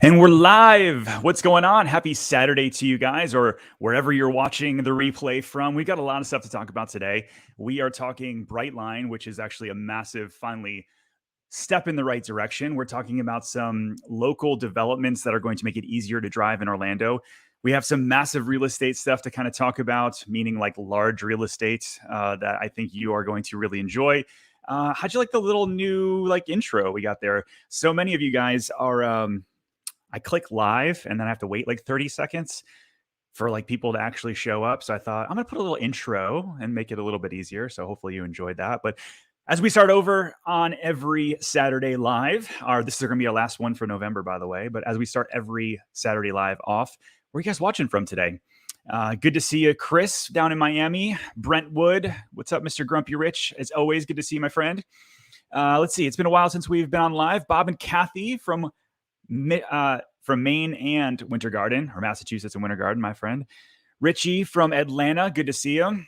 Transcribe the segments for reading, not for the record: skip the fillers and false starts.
And we're live. What's going on? Happy Saturday to you guys, or wherever you're watching the replay from. We've got a lot of stuff to talk about today. We are talking Brightline, which is actually a massive, finally, step in the right direction. We're talking about some local developments that are going to make it easier to drive in Orlando. We have some massive real estate stuff to kind of talk about, meaning like large real estate that I think you are going to really enjoy. How'd you like the little new intro we got there? So many of you guys are. I click live and then I have to wait like 30 seconds for people to actually show up. So I thought I'm going to put a little intro and make it a little bit easier. So hopefully you enjoyed that. But as we start over on every Saturday live, this is going to be our last one for November, by the way. But as we start every Saturday live off, where are you guys watching from today? Good to see you, Chris, down in Miami. Brentwood, what's up, Mr. Grumpy Rich? As always, good to see you, my friend. Let's see. It's been a while since we've been on live. Bob and Kathy from Maine and Winter Garden, or Massachusetts and Winter Garden, my friend. Richie from Atlanta, good to see you.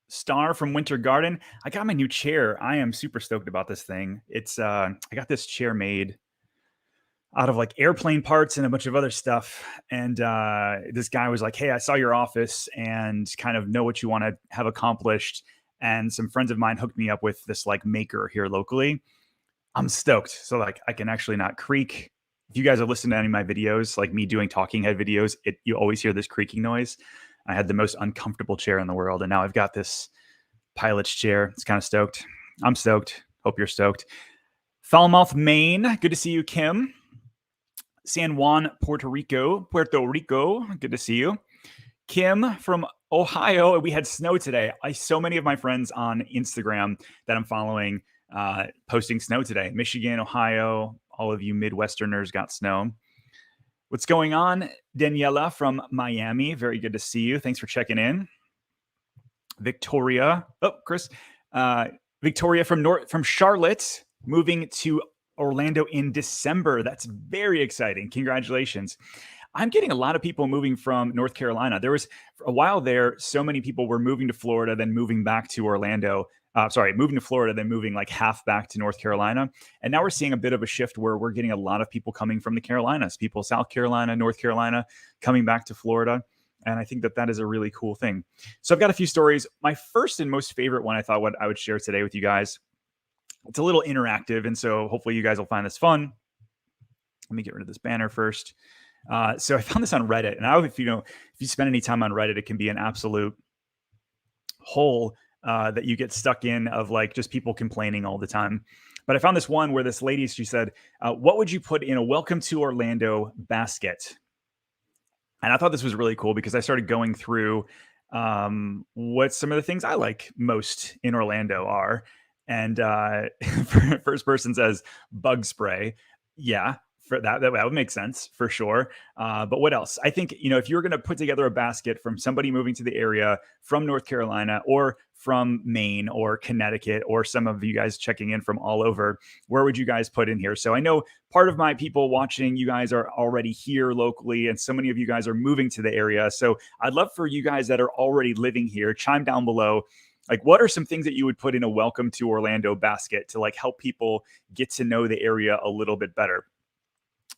Star from Winter Garden. I got my new chair. I am super stoked about this thing. It's I got this chair made out of airplane parts and a bunch of other stuff. And this guy was like, hey, I saw your office and kind of know what you want to have accomplished. And some friends of mine hooked me up with this maker here locally. I'm stoked. So I can actually not creak. If you guys are listening to any of my videos, like me doing talking head videos, you always hear this creaking noise. I had the most uncomfortable chair in the world. And now I've got this pilot's chair. It's kind of stoked. I'm stoked. Hope you're stoked. Falmouth, Maine. Good to see you, Kim. San Juan, Puerto Rico. Good to see you. Kim from Ohio. We had snow today. So many of my friends on Instagram that I'm following posting snow today. Michigan, Ohio, all of you Midwesterners got snow. What's going on? Daniela from Miami. Very good to see you. Thanks for checking in. Victoria. Oh, Chris. Victoria from Charlotte, moving to Orlando in December. That's very exciting. Congratulations. I'm getting a lot of people moving from North Carolina. There was a while there, so many people were moving to Florida, then moving back to Orlando. Moving to Florida, then moving half back to North Carolina. And now we're seeing a bit of a shift where we're getting a lot of people coming from the Carolinas, people South Carolina, North Carolina, coming back to Florida. And I think that is a really cool thing. So I've got a few stories. My first and most favorite one I thought I would share today with you guys. It's a little interactive, and so hopefully you guys will find this fun. Let me get rid of this banner first. So I found this on Reddit, and if you spend any time on Reddit, it can be an absolute hole that you get stuck in of just people complaining all the time. But I found this one where this lady, she said, what would you put in a welcome to Orlando basket? And I thought this was really cool because I started going through what some of the things I like most in Orlando are. And first person says bug spray. Yeah. For that would make sense for sure. But what else? I think, if you're going to put together a basket from somebody moving to the area from North Carolina or from Maine or Connecticut, or some of you guys checking in from all over, where would you guys put in here? So I know part of my people watching, you guys are already here locally, and so many of you guys are moving to the area. So I'd love for you guys that are already living here, chime down below. What are some things that you would put in a welcome to Orlando basket to help people get to know the area a little bit better?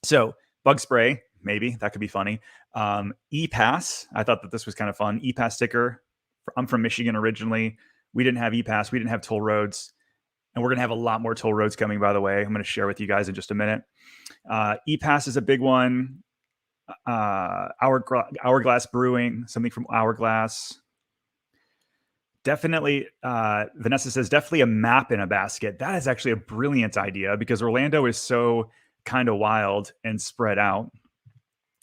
So bug spray, maybe that could be funny. E-Pass. I thought that this was kind of fun. E-Pass sticker. I'm from Michigan originally. We didn't have E-Pass. We didn't have toll roads. And we're going to have a lot more toll roads coming, by the way. I'm going to share with you guys in just a minute. E-Pass is a big one. Hourglass Brewing, something from Hourglass. Definitely, Vanessa says, definitely a map in a basket. That is actually a brilliant idea because Orlando is so kind of wild and spread out.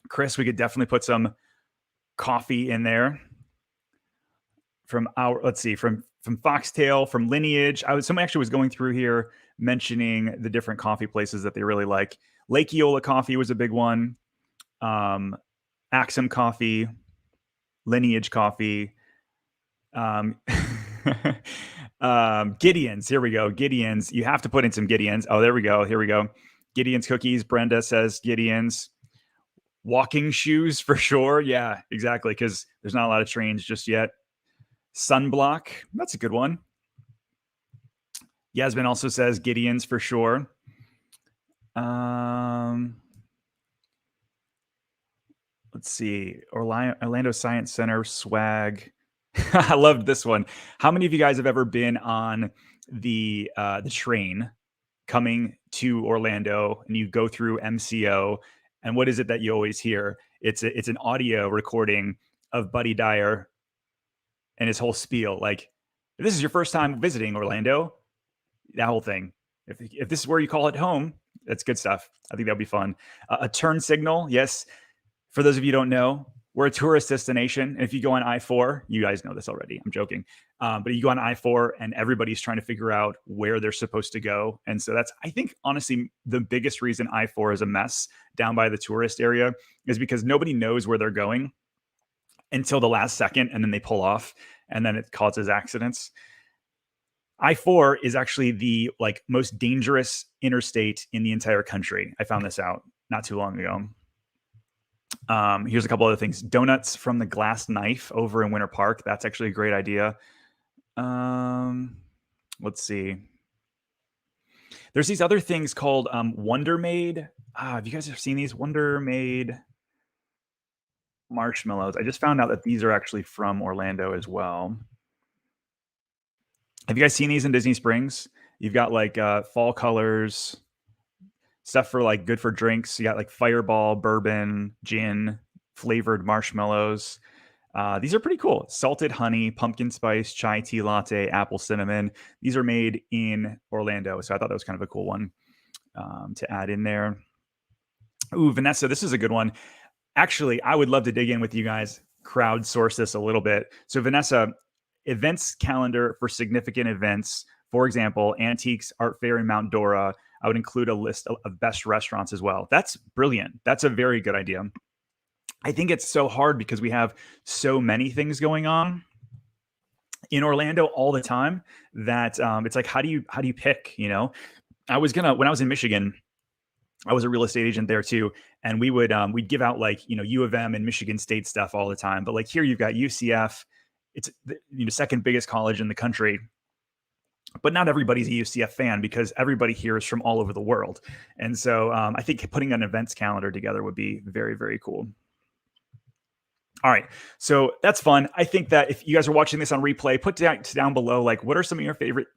Chris, we could definitely put some coffee in there from Foxtail, from Lineage. Someone actually was going through here mentioning the different coffee places that they really like. Lake Eola coffee was a big one. Axum coffee, Lineage coffee, Gideon's. Here we go. Gideon's. You have to put in some Gideon's. Oh, there we go. Here we go. Gideon's cookies. Brenda says Gideon's. Walking shoes for sure. Yeah, exactly. Because there's not a lot of trains just yet. Sunblock. That's a good one. Yasmin also says Gideon's for sure. Let's see. Orlando Science Center swag. I loved this one. How many of you guys have ever been on the train coming to Orlando and you go through MCO? And what is it that you always hear? It's an audio recording of Buddy Dyer and his whole spiel. Like, if this is your first time visiting Orlando, that whole thing. If this is where you call it home, that's good stuff. I think that'll be fun. A turn signal, yes. For those of you who don't know, we're a tourist destination. And if you go on I-4, you guys know this already. I'm joking. But you go on I-4 and everybody's trying to figure out where they're supposed to go. And so that's, I think, honestly, the biggest reason I-4 is a mess down by the tourist area is because nobody knows where they're going until the last second, and then they pull off, and then it causes accidents. I-4 is actually the most dangerous interstate in the entire country. I found this out not too long ago. Here's a couple other things. Donuts from the Glass Knife over in Winter Park. That's actually a great idea. Let's see. There's these other things called Wondermade. Have you guys ever seen these Wondermade marshmallows? I just found out that these are actually from Orlando as well. Have you guys seen these in Disney Springs? You've got fall colors, stuff for good for drinks. You got Fireball, bourbon, gin, flavored marshmallows. These are pretty cool. Salted honey, pumpkin spice, chai tea latte, apple cinnamon. These are made in Orlando. So I thought that was kind of a cool one to add in there. Ooh, Vanessa, this is a good one. Actually, I would love to dig in with you guys, crowdsource this a little bit. So Vanessa, events calendar for significant events. For example, Antiques Art Fair in Mount Dora. I would include a list of best restaurants as well. That's brilliant. That's a very good idea. I think it's so hard because we have so many things going on in Orlando all the time that it's like, how do you pick? When I was in Michigan, I was a real estate agent there too, and we'd give out U of M and Michigan State stuff all the time. But here you've got UCF. It's the second biggest college in the country. But not everybody's a UCF fan because everybody here is from all over the world. And so I think putting an events calendar together would be very, very cool. All right. So that's fun. I think that if you guys are watching this on replay, put down below, what are some of your favorite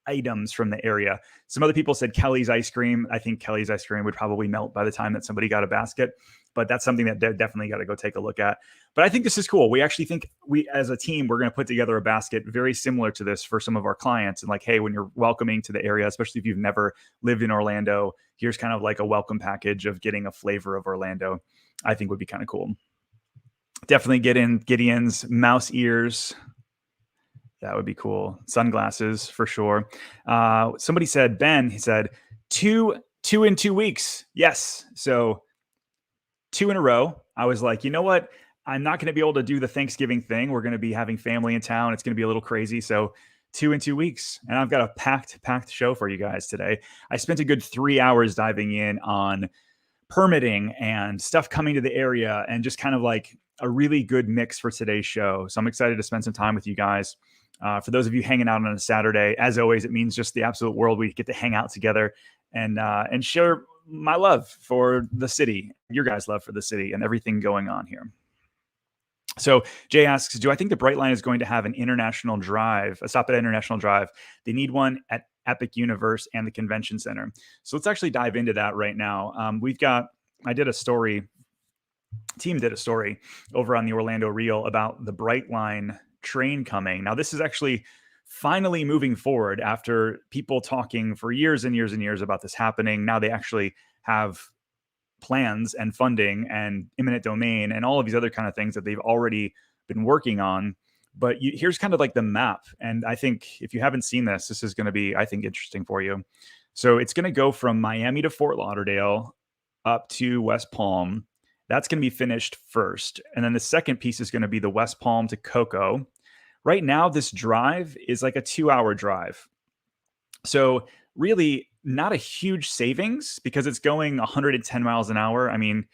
items from the area? Some other people said Kelly's ice cream. I think Kelly's ice cream would probably melt by the time that somebody got a basket, but that's something that they're definitely got to go take a look at. But I think this is cool. We actually think as a team, we're going to put together a basket very similar to this for some of our clients. And hey, when you're welcoming to the area, especially if you've never lived in Orlando, here's kind of a welcome package of getting a flavor of Orlando. I think would be kind of cool. Definitely get in Gideon's mouse ears. That would be cool. Sunglasses for sure. Somebody said, Ben, he said, two in 2 weeks. Yes. So 2 in a row. I was like, you know what? I'm not going to be able to do the Thanksgiving thing. We're going to be having family in town. It's going to be a little crazy. So 2 in 2 weeks. And I've got a packed show for you guys today. I spent a good 3 hours diving in on permitting and stuff coming to the area and just kind of a really good mix for today's show. So I'm excited to spend some time with you guys. For those of you hanging out on a Saturday, as always, it means just the absolute world. We get to hang out together and share my love for the city, your guys' love for the city and everything going on here. So Jay asks, do I think the Brightline is going to have an international drive, a stop at International Drive? They need one at Epic Universe and the Convention Center. So let's actually dive into that right now. Team did a story over on the Orlando Reel about the Brightline train coming. Now, this is actually finally moving forward after people talking for years and years and years about this happening. Now they actually have plans and funding and eminent domain and all of these other kind of things that they've already been working on. But here's kind of the map. And I think if you haven't seen this is going to be, I think, interesting for you. So it's going to go from Miami to Fort Lauderdale up to West Palm. That's going to be finished first. And then the second piece is going to be the West Palm to Cocoa. Right now, this drive is a 2-hour drive. So really not a huge savings because it's going 110 miles an hour. I mean,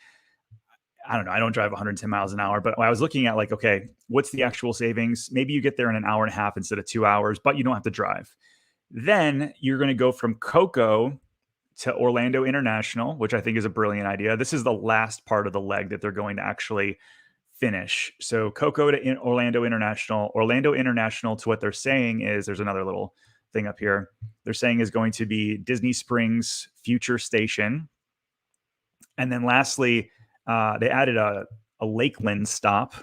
I don't know. I don't drive 110 miles an hour, but I was looking at okay, what's the actual savings? Maybe you get there in an hour and a half instead of 2 hours, but you don't have to drive. Then you're going to go from Cocoa to Orlando International, which I think is a brilliant idea. This is the last part of the leg that they're going to actually finish. So Coco to Orlando International. Orlando International, to what they're saying is, there's another little thing up here. They're saying is going to be Disney Springs Future Station. And then lastly, they added a Lakeland stop,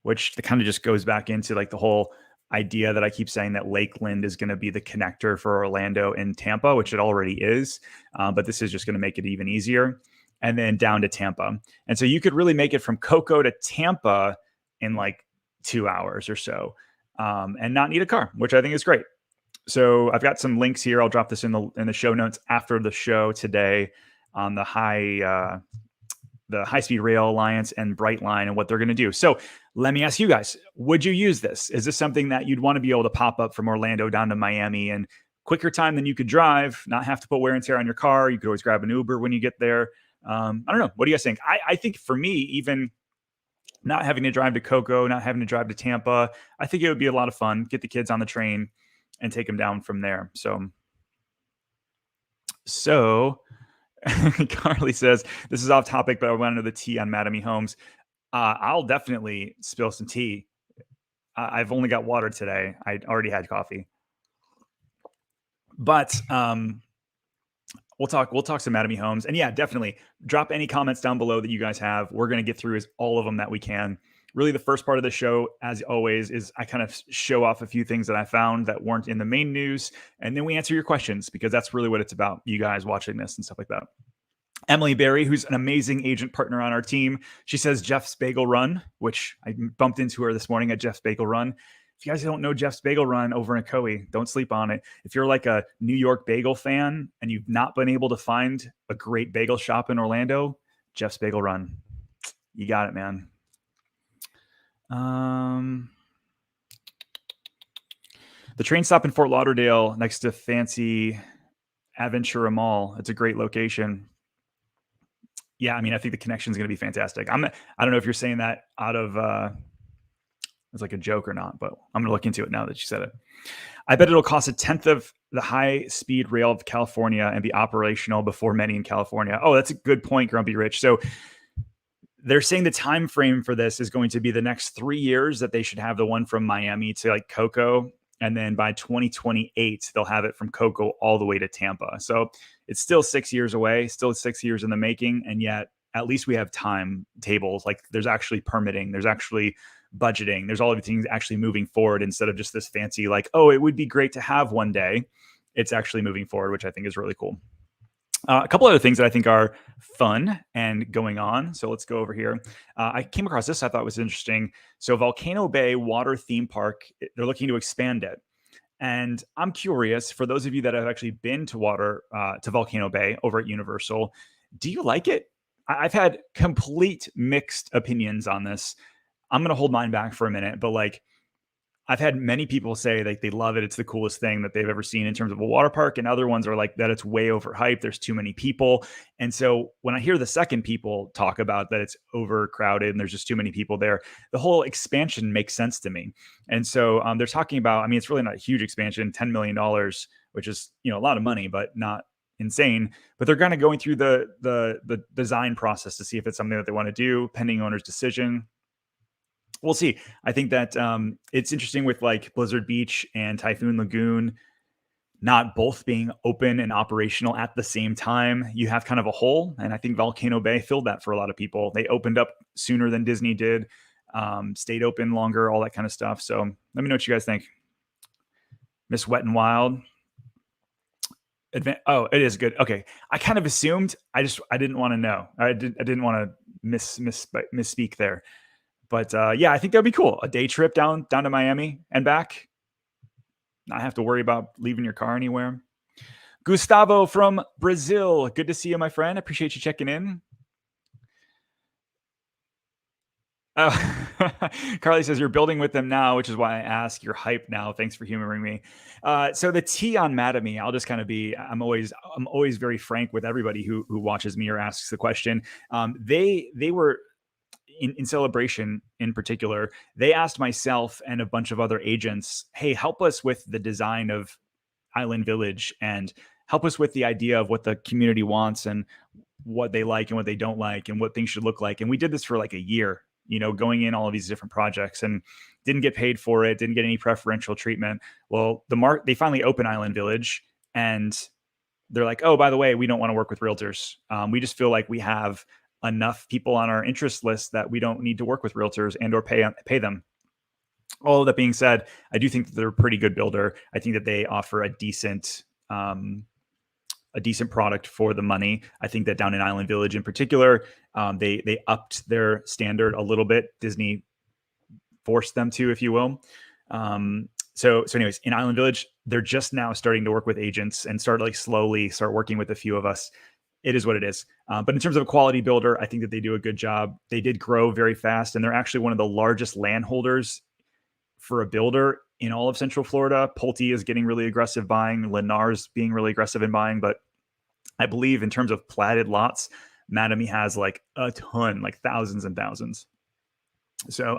which kind of just goes back into like the whole idea that I keep saying that Lakeland is going to be the connector for Orlando and Tampa, which it already is. But this is just going to make it even easier. And then down to Tampa. And so you could really make it from Coco to Tampa in like 2 hours or so, and not need a car, which I think is great. So I've got some links here. I'll drop this in the show notes after the show today on the High Speed Rail Alliance and Brightline and what they're going to do. So let me ask you guys, would you use this? Is this something that you'd want to be able to pop up from Orlando down to Miami in quicker time than you could drive, not have to put wear and tear on your car? You could always grab an Uber when you get there. I don't know. What do you guys think? I think for me, even not having to drive to Coco, not having to drive to Tampa, I think it would be a lot of fun. Get the kids on the train and take them down from there. So Carly says, this is off topic, but I want to know the tea on Madame Homes. I'll definitely spill some tea. I've only got water today. I already had coffee. But we'll talk some Madame Homes. And yeah, definitely drop any comments down below that you guys have. We're going to get through all of them that we can. Really, the first part of the show, as always, is I kind of show off a few things that I found that weren't in the main news. And then we answer your questions, because that's really what it's about, you guys watching this and stuff like that. Emily Berry, who's an amazing agent partner on our team, she says Jeff's Bagel Run, which I bumped into her this morning at Jeff's Bagel Run. If you guys don't know Jeff's Bagel Run over in Ocoee, don't sleep on it. If you're like a New York bagel fan and you've not been able to find a great bagel shop in Orlando, Jeff's Bagel Run. You got it, man. The train stop in Fort Lauderdale next to fancy Aventura Mall. It's a great location. Yeah, I mean, I think the connection is going to be fantastic. I don't know if you're saying that out of it's like a joke or not, but I'm going to look into it now that you said it. I bet it'll cost 1/10 of the high-speed rail of California and be operational before many in California. Oh, that's a good point, Grumpy Rich. So they're saying the time frame for this is going to be the next 3 years, that they should have the one from Miami to like Coco. And then by 2028, they'll have it from Coco all the way to Tampa. So it's still 6 years away, still 6 years in the making. And yet at least we have timetables. Like there's actually permitting, there's actually budgeting, there's all of things actually moving forward, instead of just this fancy, like, oh, it would be great to have one day. It's actually moving forward, which I think is really cool. A couple other things that I think are fun and going on. So let's go over here. I came across this, I thought was interesting. So Volcano Bay Water Theme Park, they're looking to expand it. And I'm curious, for those of you that have actually been to Volcano Bay over at Universal, do you like it? I've had complete mixed opinions on this. I'm going to hold mine back for a minute, but like, I've had many people say like they love it. It's the coolest thing that they've ever seen in terms of a water park. And other ones are like that it's way overhyped. There's too many people. And so when I hear the second people talk about that it's overcrowded and there's just too many people there, the whole expansion makes sense to me. And so they're talking about, I mean, it's really not a huge expansion, $10 million, which is, a lot of money, but not insane. But they're kind of going through the design process to see if it's something that they want to do, pending owner's decision. We'll see. I think that it's interesting with like Blizzard Beach and Typhoon Lagoon not both being open and operational at the same time. You have kind of a hole, and I think Volcano Bay filled that for a lot of people. They opened up sooner than Disney did, stayed open longer, all that kind of stuff. So let me know what you guys think. Miss Wet and Wild. Oh, it is good. Okay. I kind of assumed. I didn't want to know. I didn't want to misspeak there. But yeah, I think that'd be cool. A day trip down to Miami and back. Not have to worry about leaving your car anywhere. Gustavo from Brazil. Good to see you, my friend. Appreciate you checking in. Carly says you're building with them now, which is why I ask. You're hyped now. Thanks for humoring me. So the tea on Madame, I'll just kind of be. I'm always very frank with everybody who watches me or asks the question. They were. In Celebration in particular, they asked myself and a bunch of other agents, hey, help us with the design of Island Village and help us with the idea of what the community wants and what they like and what they don't like and what things should look like. And we did this for like a year, going in all of these different projects, and didn't get paid for it, didn't get any preferential treatment. Well, they finally opened Island Village, and they're like, oh, by the way, we don't want to work with realtors. We just feel like we have enough people on our interest list that we don't need to work with realtors and or pay them. All of that being said, I do think that they're a pretty good builder. I think that they offer a decent product for the money. I think that down in Island Village in particular, they upped their standard a little bit. Disney forced them to, if you will. So anyways, in Island Village, they're just now starting to work with agents and slowly start working with a few of us. It is what it is. But in terms of a quality builder, I think that they do a good job. They did grow very fast, and they're actually one of the largest landholders for a builder in all of Central Florida. Pulte is getting really aggressive buying. Lennar's being really aggressive in buying. But I believe in terms of platted lots, Mattamy has like a ton, like thousands and thousands. So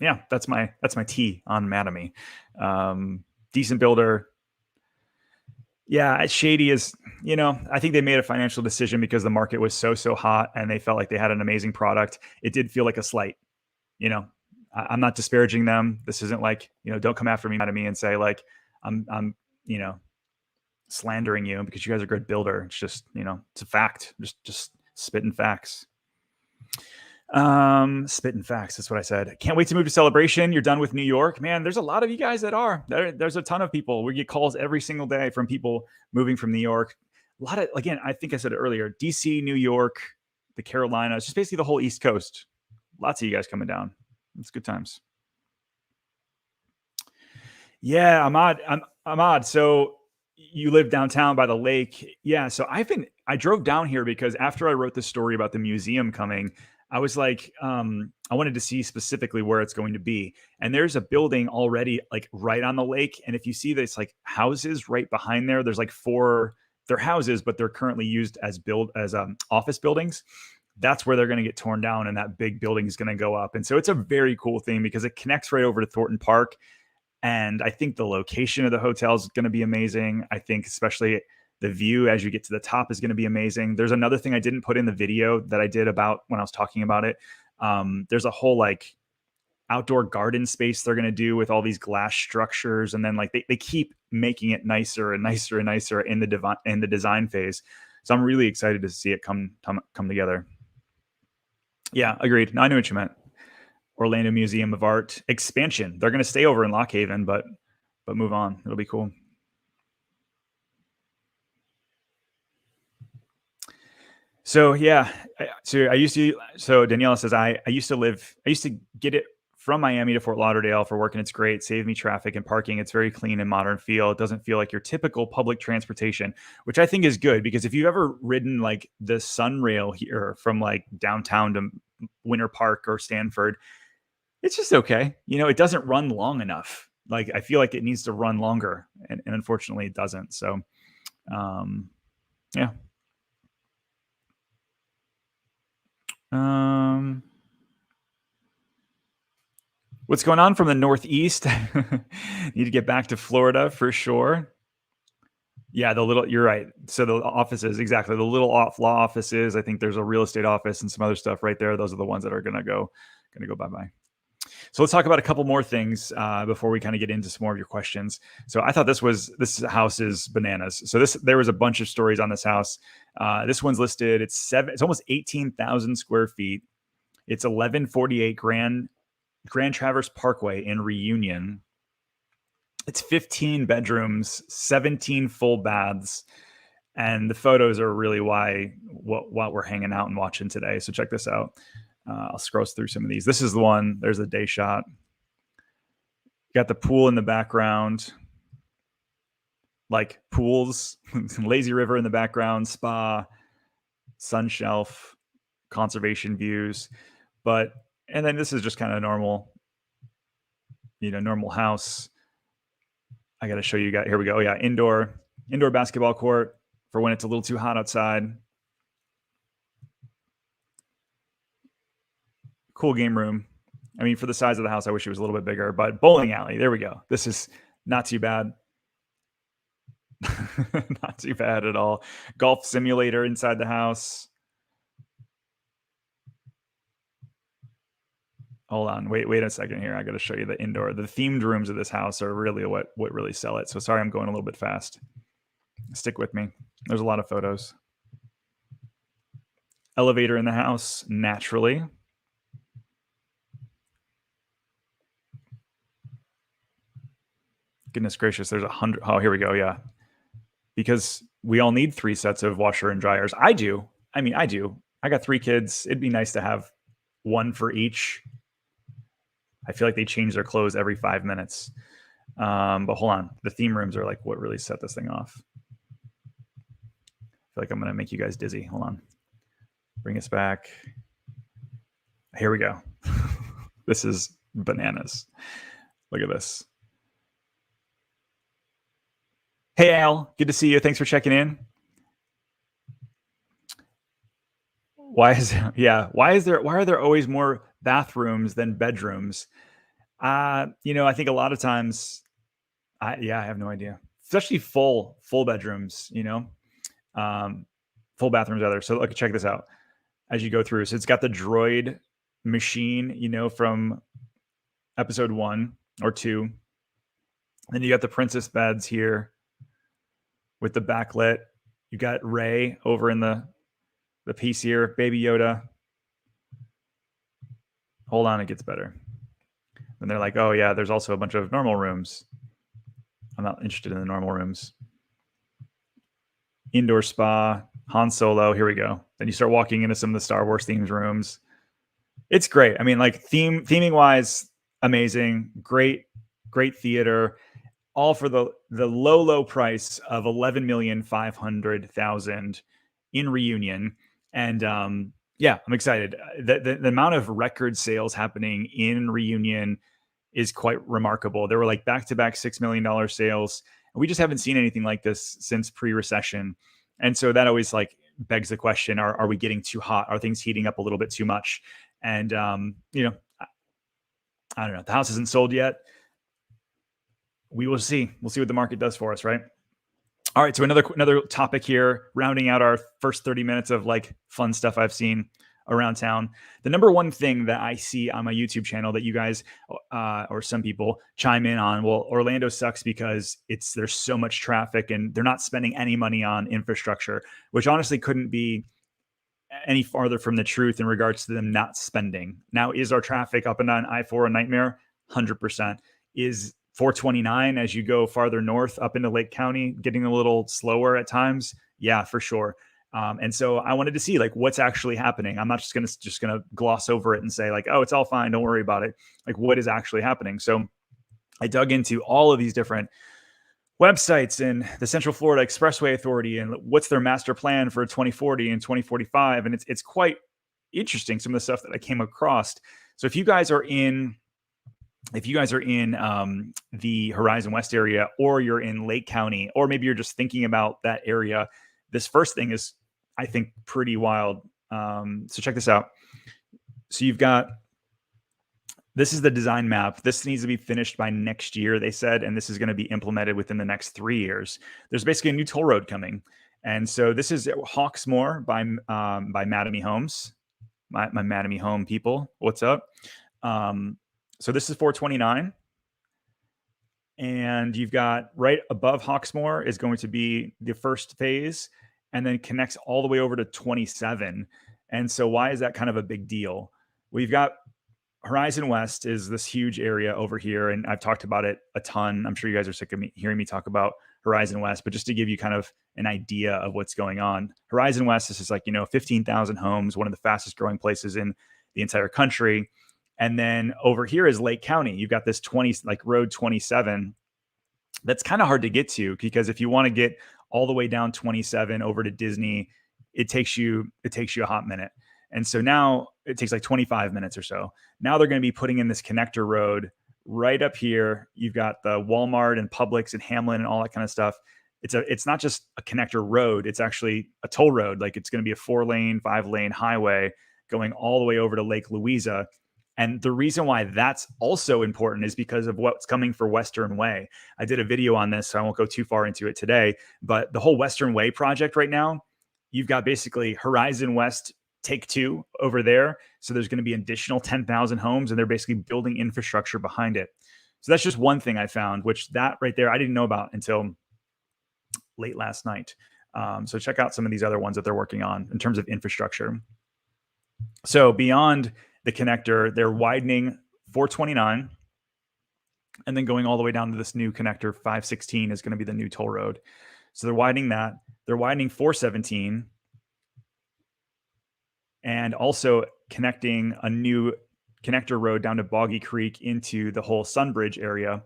yeah, that's my tea on Mattamy. Decent builder. Yeah, Shady is, I think they made a financial decision because the market was so hot and they felt like they had an amazing product. It did feel like a slight, I'm not disparaging them. This isn't like, don't come after me, Mattamy, and say like, I'm slandering you because you guys are a good builder. It's just, it's a fact. Just spitting facts. Spitting facts. That's what I said. Can't wait to move to Celebration. You're done with New York, man. There's a lot of you guys that are there's a ton of people. We get calls every single day from people moving from New York. A lot of, again, I think I said it earlier, DC, New York, the Carolinas, just basically the whole East Coast. Lots of you guys coming down. It's good times. Yeah, Ahmad. So you live downtown by the lake. Yeah. So I drove down here because after I wrote the story about the museum coming, I was like, I wanted to see specifically where it's going to be. And there's a building already like right on the lake. And if you see this like houses right behind there, there's like they're houses, but they're currently used as office buildings. That's where they're going to get torn down and that big building is going to go up. And so it's a very cool thing because it connects right over to Thornton Park. And I think the location of the hotel is going to be amazing. I think especially the view as you get to the top is going to be amazing. There's another thing I didn't put in the video that I did about when I was talking about it. There's a whole like outdoor garden space they're going to do with all these glass structures. And then like they keep making it nicer and nicer and nicer in the design phase. So I'm really excited to see it come together. Yeah, agreed. No, I knew what you meant. Orlando Museum of Art expansion. They're going to stay over in Lock Haven, but move on. It'll be cool. So yeah, so Daniela says I used to get it from Miami to Fort Lauderdale for work, and it's great. Save me traffic and parking. It's very clean and modern feel. It doesn't feel like your typical public transportation, which I think is good because if you've ever ridden like the Sunrail here from like downtown to Winter Park or Stanford, it's just okay. It doesn't run long enough. Like I feel like it needs to run longer, and unfortunately it doesn't. So, yeah. What's going on from the Northeast? Need to get back to Florida for sure. Yeah, you're right. So the offices, exactly. The little law offices. I think there's a real estate office and some other stuff right there. Those are the ones that are gonna go bye-bye. So let's talk about a couple more things before we kind of get into some more of your questions. So I thought this house is bananas. So there was a bunch of stories on this house. This one's listed. It's almost 18,000 square feet. It's 1148 Grand Traverse Parkway in Reunion. It's 15 bedrooms, 17 full baths, and the photos are really what we're hanging out and watching today. So check this out. I'll scroll through some of these. This is the one. There's a day shot. Got the pool in the background, like pools, lazy river in the background, spa, sun shelf, conservation views. And then this is just kind of normal house. I got to show you guys. Here we go. Yeah, indoor basketball court for when it's a little too hot outside. Cool game room. I mean, for the size of the house, I wish it was a little bit bigger, but bowling alley. There we go. This is not too bad. Not too bad at all. Golf simulator inside the house. Hold on. Wait a second here. I got to show you the indoor. The themed rooms of this house are really what really sell it. So sorry, I'm going a little bit fast. Stick with me. There's a lot of photos. Elevator in the house, naturally. Goodness gracious, there's 100. Oh, here we go. Yeah. Because we all need 3 sets of washer and dryers. I do. I do. I got 3 kids. It'd be nice to have one for each. I feel like they change their clothes every 5 minutes. But hold on. The theme rooms are like what really set this thing off. I feel like I'm going to make you guys dizzy. Hold on. Bring us back. Here we go. This is bananas. Look at this. Hey, Al. Good to see you. Thanks for checking in. Why are there always more bathrooms than bedrooms? I think a lot of times, I have no idea. Especially full bedrooms, full bathrooms rather. So look, check this out. As you go through, so it's got the droid machine, from episode 1 or 2. Then you got the princess beds here with the backlit. You got Rey over in the piece here, Baby Yoda. Hold on, it gets better. And they're like, oh yeah, there's also a bunch of normal rooms. I'm not interested in the normal rooms. Indoor spa, Han Solo. Here we go. Then you start walking into some of the Star Wars themed rooms. It's great. I mean, like theming wise, amazing. Great theater. All for the low price of $11,500,000 in Reunion. And I'm excited. The amount of record sales happening in Reunion is quite remarkable. There were like back-to-back $6 million sales. And we just haven't seen anything like this since pre-recession. And so that always like begs the question, are we getting too hot? Are things heating up a little bit too much? And, I don't know. The house isn't sold yet. We will see. We'll see what the market does for us, right? All right. So another topic here, rounding out our first 30 minutes of like fun stuff I've seen around town. The number one thing that I see on my YouTube channel that you guys or some people chime in on, well, Orlando sucks because there's so much traffic and they're not spending any money on infrastructure, which honestly couldn't be any farther from the truth in regards to them not spending. Now, is our traffic up and down I-4 a nightmare? 100%. Is 429 as you go farther north up into Lake County getting a little slower at times? Yeah, for sure. And so I wanted to see like what's actually happening. I'm not just gonna gloss over it and say like, oh, it's all fine, don't worry about it. Like what is actually happening? So I dug into all of these different websites and the Central Florida Expressway Authority and what's their master plan for 2040 and 2045. And it's quite interesting, some of the stuff that I came across. So if you guys are in the Horizon West area, or you're in Lake County, or maybe you're just thinking about that area, this first thing is, I think, pretty wild. So check this out. So this is the design map. This needs to be finished by next year, they said, and this is going to be implemented within the next 3 years. There's basically a new toll road coming. And so this is Hawksmoor by Mattamy Homes. My Mattamy Home people, what's up? So this is 429. And you've got right above Hawksmoor is going to be the first phase and then connects all the way over to 27. And so why is that kind of a big deal? We've got Horizon West is this huge area over here. And I've talked about it a ton. I'm sure you guys are sick of hearing me talk about Horizon West, but just to give you kind of an idea of what's going on. Horizon West, this is like, 15,000 homes, one of the fastest growing places in the entire country. And then over here is Lake County. You've got this road 27. That's kind of hard to get to because if you want to get all the way down 27 over to Disney, it takes you a hot minute. And so now it takes like 25 minutes or so. Now they're going to be putting in this connector road right up here. You've got the Walmart and Publix and Hamlin and all that kind of stuff. It's not just a connector road. It's actually a toll road. Like it's going to be a 4-lane, 5-lane highway going all the way over to Lake Louisa. And the reason why that's also important is because of what's coming for Western Way. I did a video on this, so I won't go too far into it today. But the whole Western Way project right now, you've got basically Horizon West Take Two over there. So there's going to be an additional 10,000 homes, and they're basically building infrastructure behind it. So that's just one thing I found, which that right there I didn't know about until late last night. So check out some of these other ones that they're working on in terms of infrastructure. So beyond the connector, they're widening 429 and then going all the way down to this new connector. 516 is going to be the new toll road. So they're widening that. They're widening 417 and also connecting a new connector road down to Boggy Creek into the whole Sunbridge area.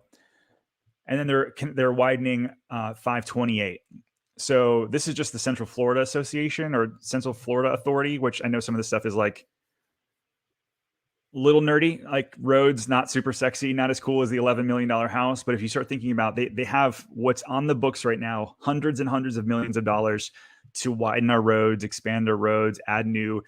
And then they're widening 528. So this is just the Central Florida Association or Central Florida Authority, which I know some of this stuff is like little nerdy, like roads, not super sexy, not as cool as the $11 million house. But if you start thinking about, they have what's on the books right now, hundreds and hundreds of millions of dollars to widen our roads, expand our roads, add new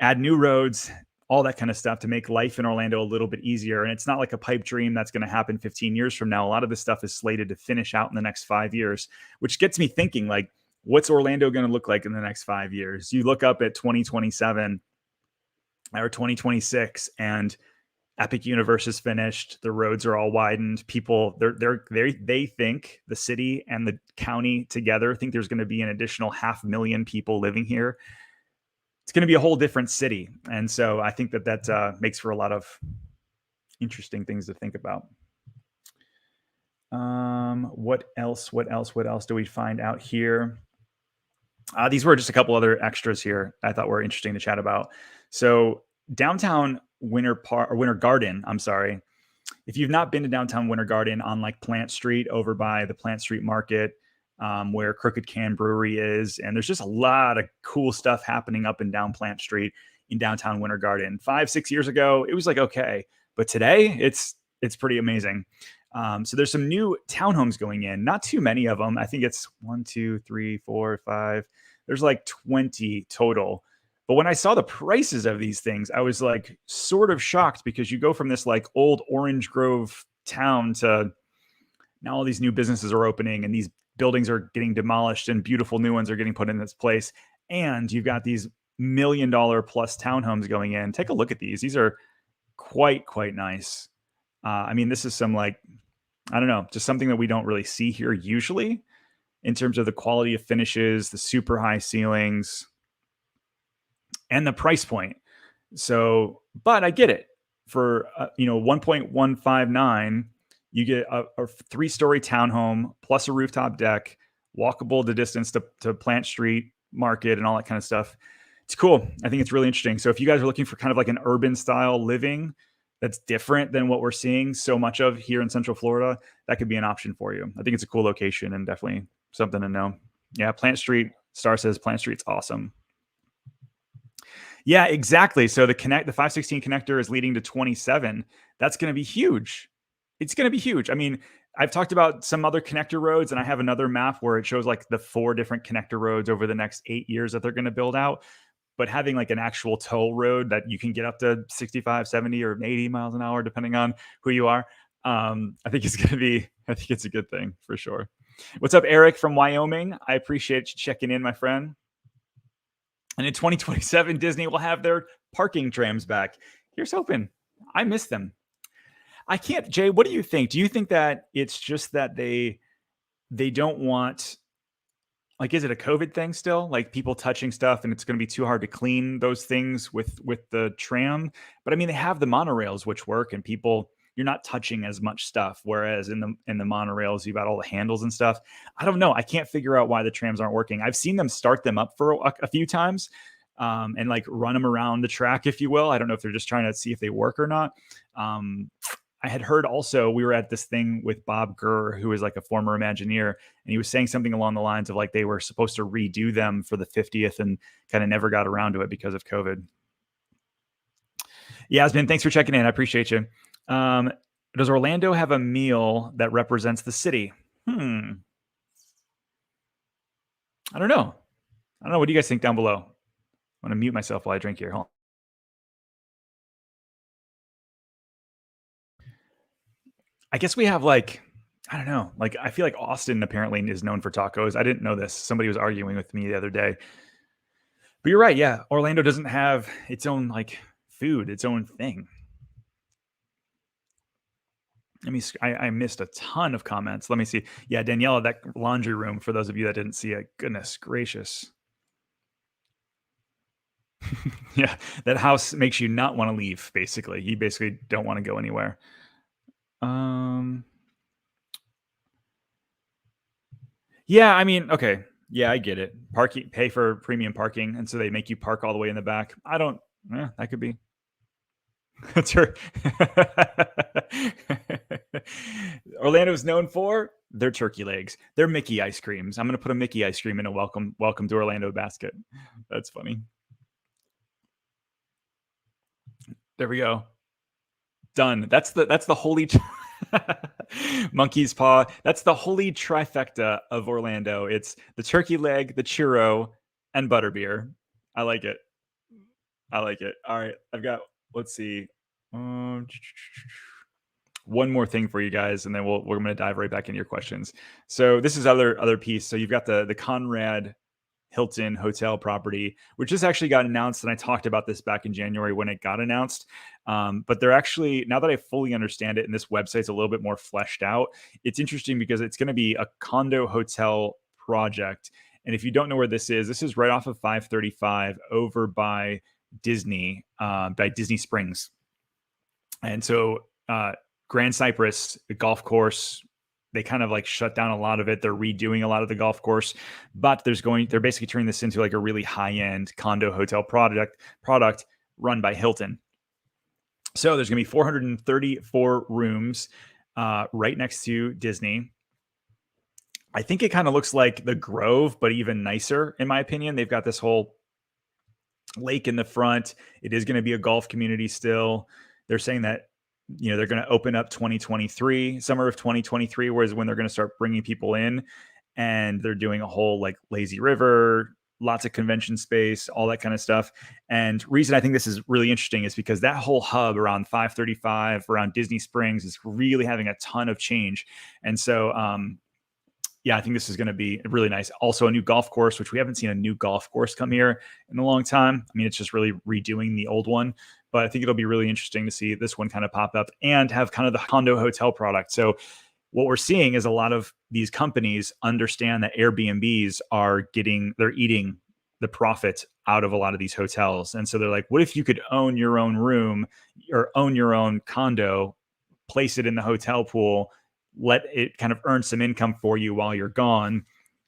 roads, all that kind of stuff to make life in Orlando a little bit easier. And it's not like a pipe dream that's going to happen 15 years from now. A lot of this stuff is slated to finish out in the next 5 years, which gets me thinking, like, what's Orlando going to look like in the next 5 years? You look up at 2027 or 2026 and Epic Universe is finished. The roads are all widened. People, they think the city and the county together think there's going to be an additional 500,000 people living here. It's going to be a whole different city. And so I think that makes for a lot of interesting things to think about. What else do we find out here? These were just a couple other extras here I thought were interesting to chat about. So downtown Winter Garden, I'm sorry. If you've not been to downtown Winter Garden on like Plant Street over by the Plant Street Market, where Crooked Can Brewery is, and there's just a lot of cool stuff happening up and down Plant Street in downtown Winter Garden. 5-6 years ago, it was like okay, but today it's pretty amazing. So there's some new townhomes going in, not too many of them. I think it's 1, 2, 3, 4, 5. There's like 20 total. But when I saw the prices of these things, I was like sort of shocked because you go from this like old Orange Grove town to now all these new businesses are opening and these buildings are getting demolished and beautiful new ones are getting put in this place. And you've got these $1 million plus townhomes going in. Take a look at these. These are quite nice. I mean, this is some like, I don't know, just something that we don't really see here usually in terms of the quality of finishes, the super high ceilings, and the price point. So, but I get it. For 1.159, you get a 3-story townhome plus a rooftop deck, walkable the distance to Plant Street Market and all that kind of stuff. It's cool. I think it's really interesting. So if you guys are looking for kind of like an urban style living that's different than what we're seeing so much of here in Central Florida, that could be an option for you. I think it's a cool location and definitely something to know. Yeah, Plant Street, Star says Plant Street's awesome. Yeah, exactly. So the 516 connector is leading to 27. That's going to be huge. It's going to be huge. I mean, I've talked about some other connector roads, and I have another map where it shows like the 4 different connector roads over the next 8 years that they're going to build out. But having like an actual toll road that you can get up to 65, 70, or 80 miles an hour, depending on who you are, I think it's a good thing for sure. What's up, Eric from Wyoming? I appreciate you checking in, my friend. And in 2027, Disney will have their parking trams back. Here's hoping. I miss them. I can't, Jay, what do you think? Do you think that it's just that they don't want, like, is it a COVID thing still? Like people touching stuff and it's going to be too hard to clean those things with the tram? But I mean, they have the monorails, which work, and you're not touching as much stuff. Whereas in the monorails, you've got all the handles and stuff. I don't know. I can't figure out why the trams aren't working. I've seen them start them up for a few times and like run them around the track, if you will. I don't know if they're just trying to see if they work or not. I had heard also, we were at this thing with Bob Gurr, who is like a former Imagineer, and he was saying something along the lines of like they were supposed to redo them for the 50th and kind of never got around to it because of COVID. Yasmin, thanks for checking in. I appreciate you. Does Orlando have a meal that represents the city? I don't know. What do you guys think down below? I'm going to mute myself while I drink here. Hold on. I guess we have like, I don't know, like I feel like Austin apparently is known for tacos. I didn't know this. Somebody was arguing with me the other day. But you're right. Yeah, Orlando doesn't have its own like food, its own thing. Let me. I missed a ton of comments. Let me see. Yeah, Daniela, that laundry room. For those of you that didn't see it, goodness gracious. Yeah, that house makes you not want to leave. Basically, you basically don't want to go anywhere. Um. Yeah, I mean, okay. Yeah, I get it. Parking, pay for premium parking, and so they make you park all the way in the back. I don't. That could be. Tur- Orlando's known for their turkey legs, their Mickey ice creams. I'm going to put a Mickey ice cream in a welcome to Orlando basket. That's funny. There we go. Done. That's the holy monkey's paw. That's the holy trifecta of Orlando. It's the turkey leg, the churro, and butterbeer. I like it. I like it. All right, I've got. Let's see. Um, one more thing for you guys, and then we're going to dive right back into your questions. So this is other piece. So you've got the Conrad Hilton hotel property, which just actually got announced, and I talked about this back in January when it got announced. But they're actually, now that I fully understand it, and this website's a little bit more fleshed out, it's interesting because it's going to be a condo hotel project. And if you don't know where this is right off of 535 over by Disney Springs. And so Grand Cypress, the golf course, they kind of like shut down a lot of it. They're redoing a lot of the golf course, but they're basically turning this into like a really high-end condo hotel product run by Hilton. So there's going to be 434 rooms right next to Disney. I think it kind of looks like the Grove, but even nicer, in my opinion. They've got this whole lake in the front. It is going to be a golf community still. They're saying that they're going to open up 2023, summer of 2023, whereas when they're going to start bringing people in, and they're doing a whole like lazy river, lots of convention space, all that kind of stuff. And reason I think this is really interesting is because that whole hub around 535, around Disney Springs, is really having a ton of change. And so, yeah, I think this is going to be really nice. Also, a new golf course, which we haven't seen a new golf course come here in a long time. I mean, it's just really redoing the old one, but I think it'll be really interesting to see this one kind of pop up and have kind of the condo hotel product. So what we're seeing is a lot of these companies understand that Airbnbs they're eating the profit out of a lot of these hotels. And so they're like, what if you could own your own room or own your own condo, place it in the hotel pool, let it kind of earn some income for you while you're gone?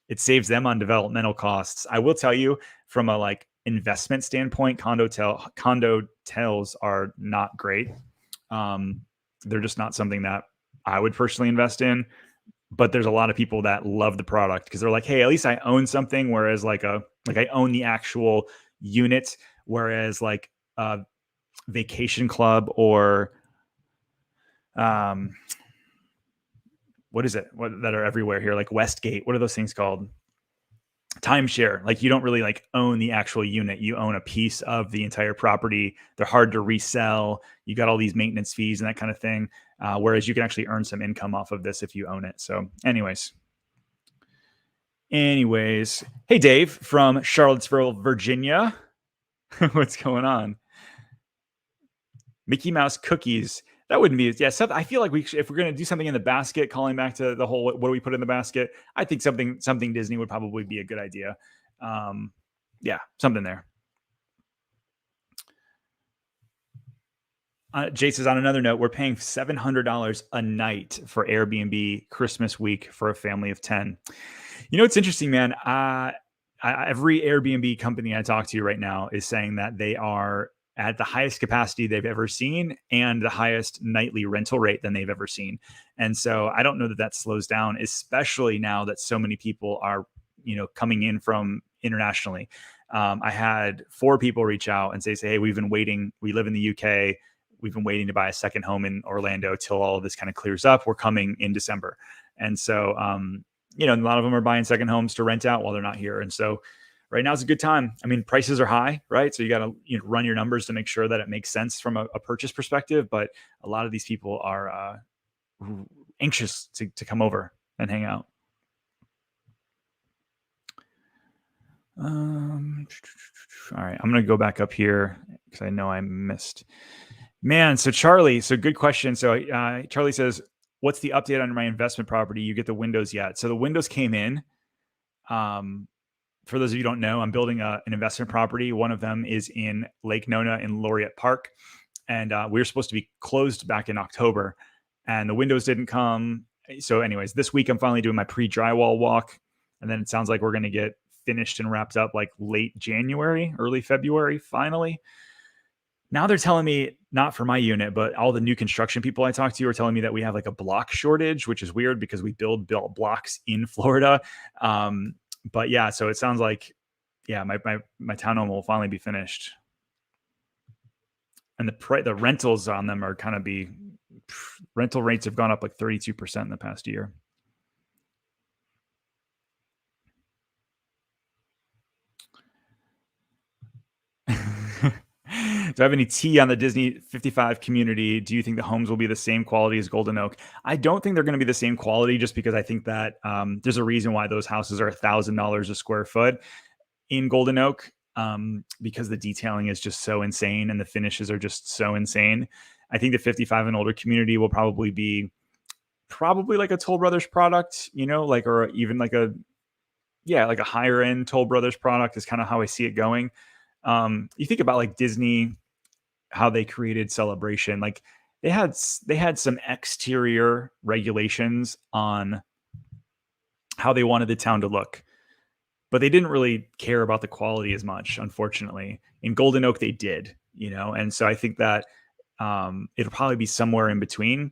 It saves them on developmental costs. I will tell you, from a like investment standpoint, condo hotels are not great. They're just not something that I would personally invest in. But there's a lot of people that love the product because they're like, hey, at least I own something. Whereas like I own the actual unit. Whereas like a vacation club or what is it? That are everywhere here, like Westgate. What are those things called? Timeshare. Like you don't really like own the actual unit. You own a piece of the entire property. They're hard to resell. You got all these maintenance fees and that kind of thing. Whereas you can actually earn some income off of this if you own it. So anyways, hey, Dave from Charlottesville, Virginia. What's going on? Mickey Mouse cookies. That wouldn't be, yeah. I feel like if we're going to do something in the basket, calling back to the whole, what do we put in the basket? I think something Disney would probably be a good idea. Yeah, something there. Jay says, on another note, we're paying $700 a night for Airbnb Christmas week for a family of 10. It's interesting, man. Every Airbnb company I talk to right now is saying that they are at the highest capacity they've ever seen and the highest nightly rental rate than they've ever seen. And so I don't know that slows down, especially now that so many people are, coming in from internationally. I had 4 people reach out and say, hey, we've been waiting. We live in the UK. We've been waiting to buy a second home in Orlando till all of this kind of clears up. We're coming in December. And so, a lot of them are buying second homes to rent out while they're not here. And so right now is a good time. I mean, prices are high, right? So you got to run your numbers to make sure that it makes sense from a purchase perspective. But a lot of these people are anxious to come over and hang out. All right, I'm gonna go back up here because I know I missed. Man, so Charlie, so good question. So Charlie says, "What's the update on my investment property? You get the windows yet?" So the windows came in. Um, for those of you who don't know, I'm building an investment property. One of them is in Lake Nona in Laureate Park, and we were supposed to be closed back in October, and the windows didn't come. So, anyways, this week I'm finally doing my pre-drywall walk, and then it sounds like we're going to get finished and wrapped up like late January, early February, finally. Now they're telling me, not for my unit, but all the new construction people I talk to are telling me that we have like a block shortage, which is weird because we build blocks in Florida. But yeah, so it sounds like, yeah, my townhome will finally be finished. And the rentals on them are kind of rental rates have gone up like 32% in the past year. Do I have any tea on the Disney 55 community? Do you think the homes will be the same quality as Golden Oak? I don't think they're going to be the same quality, just because I think that there's a reason why those houses are $1,000 a square foot in Golden Oak, because the detailing is just so insane and the finishes are just so insane. I think the 55 and older community will probably be like a Toll Brothers product, like, or even like a higher end Toll Brothers product is kind of how I see it going. You think about like Disney, how they created Celebration, like they had some exterior regulations on how they wanted the town to look, but they didn't really care about the quality as much, unfortunately. In Golden Oak, they did, and so I think that it'll probably be somewhere in between.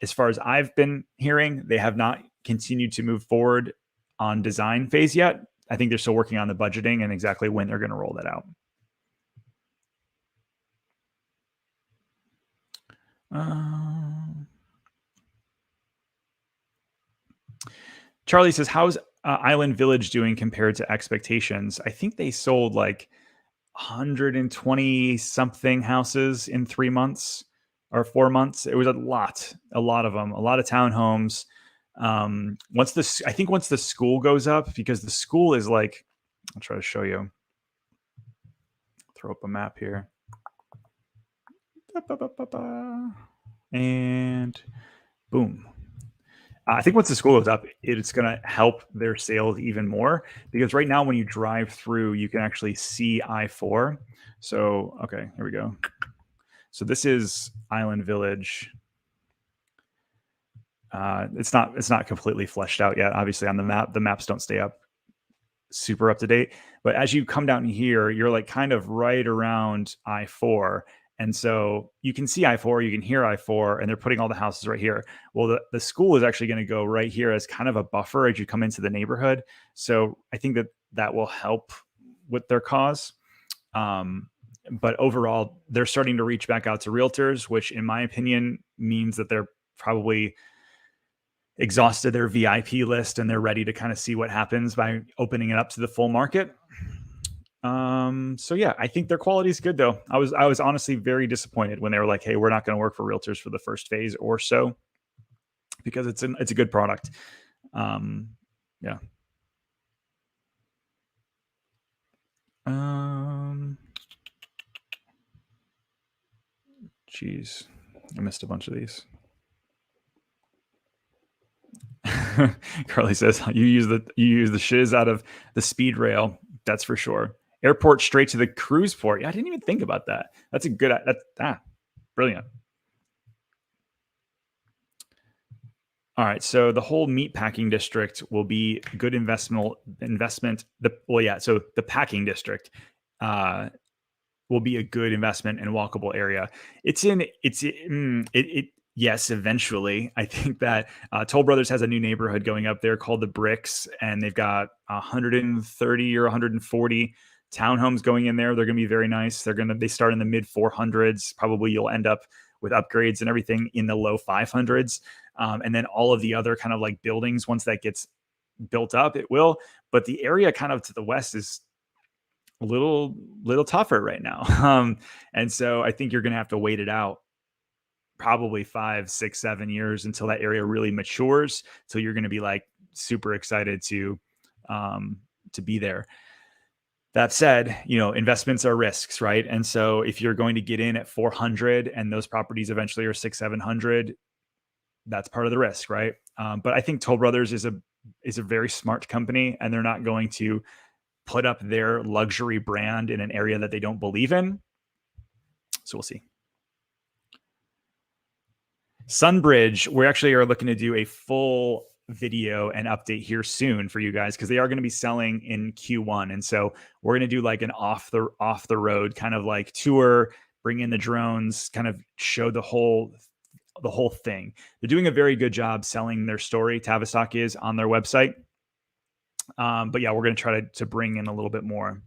As far as I've been hearing, they have not continued to move forward on design phase yet. I think they're still working on the budgeting and exactly when they're going to roll that out. Charlie says, how's Island Village doing compared to expectations? I think they sold like 120 something houses in 3 months or 4 months. It was a lot of them, a lot of townhomes. Once the school goes up, because the school is like, I'll try to show you. Throw up a map here. And boom. I think once the school goes up, it's going to help their sales even more, because right now when you drive through, you can actually see I-4. So, okay, here we go. So this is Island Village. It's not completely fleshed out yet. Obviously, on the map, the maps don't stay up super up to date. But as you come down here, you're like kind of right around I-4. And so you can see I-4, you can hear I-4, and they're putting all the houses right here. Well, the school is actually going to go right here as kind of a buffer as you come into the neighborhood. So I think that will help with their cause. But overall, they're starting to reach back out to realtors, which in my opinion means that they're probably exhausted their VIP list and they're ready to kind of see what happens by opening it up to the full market. So yeah, I think their quality is good though. I was honestly very disappointed when they were like, "Hey, we're not going to work for realtors for the first phase or so," because it's a good product. Yeah. Geez, I missed a bunch of these. Carly says you use the shiz out of the speed rail. That's for sure. Airport straight to the cruise port. Yeah, I didn't even think about that. That's a good. Brilliant. All right, so the whole meat packing district will be good investment. So the packing district will be a good investment and walkable area. Yes, eventually. I think that Toll Brothers has a new neighborhood going up there called the Bricks, and they've got 130 or 140 townhomes going in there. They're going to be very nice. They start in the mid 400s. Probably you'll end up with upgrades and everything in the low 500s. And then all of the other kind of like buildings, once that gets built up, it will. But the area kind of to the west is a little tougher right now. And so I think you're going to have to wait it out. probably 5, 6, 7 years until that area really matures. So you're going to be like super excited to be there. That said, investments are risks, right? And so if you're going to get in at 400 and those properties eventually are 6, 700, that's part of the risk, right? But I think Toll Brothers is a very smart company, and they're not going to put up their luxury brand in an area that they don't believe in. So we'll see. Sunbridge, we actually are looking to do a full video and update here soon for you guys, because they are going to be selling in Q1. And so we're going to do like an off the road kind of like tour, bring in the drones, kind of show the whole thing. They're doing a very good job selling their story. Tavistock is on their website. But yeah, we're going to try to bring in a little bit more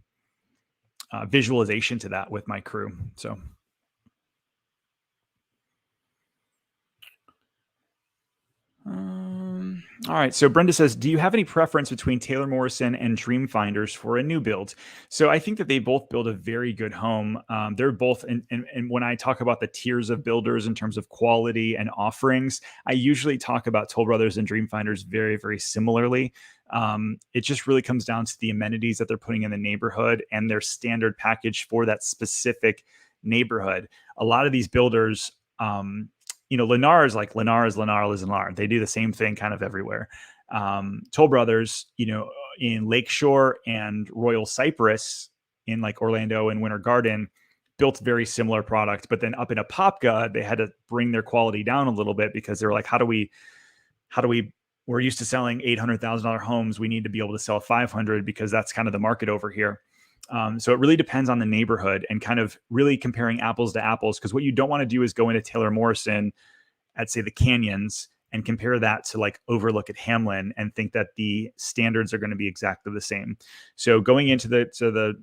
visualization to that with my crew. So all right. So Brenda says, do you have any preference between Taylor Morrison and Dreamfinders for a new build? So I think that they both build a very good home. They're both, and when I talk about the tiers of builders in terms of quality and offerings, I usually talk about Toll Brothers and Dreamfinders very, very similarly. It just really comes down to the amenities that they're putting in the neighborhood and their standard package for that specific neighborhood. A lot of these builders, Lennar is like Lennar is Lennar is Lennar. They do the same thing kind of everywhere. Toll Brothers, in Lakeshore and Royal Cypress in like Orlando and Winter Garden, built very similar product. But then up in Apopka, they had to bring their quality down a little bit because they were like, how do we? We're used to selling $800,000 homes. We need to be able to sell 500 because that's kind of the market over here. So it really depends on the neighborhood and kind of really comparing apples to apples, because what you don't want to do is go into Taylor Morrison at, say, the Canyons and compare that to like Overlook at Hamlin and think that the standards are going to be exactly the same. So going into the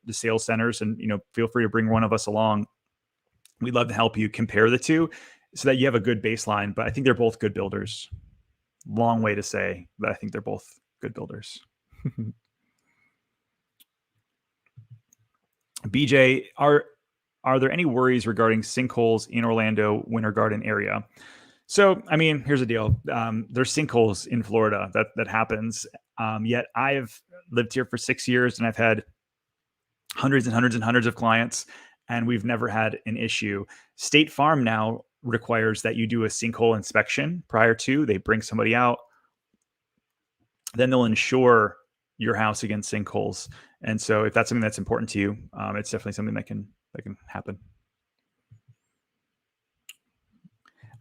sales centers, and feel free to bring one of us along. We'd love to help you compare the two so that you have a good baseline. But I think they're both good builders. Long way to say that I think they're both good builders. BJ, are there any worries regarding sinkholes in Orlando Winter Garden area? So, I mean, here's the deal. There's sinkholes in Florida that happens. Yet I've lived here for 6 years and I've had hundreds and hundreds and hundreds of clients, and we've never had an issue. State Farm now requires that you do a sinkhole inspection prior to. They bring somebody out, then they'll insure your house against sinkholes. And so if that's something that's important to you, it's definitely something that can happen.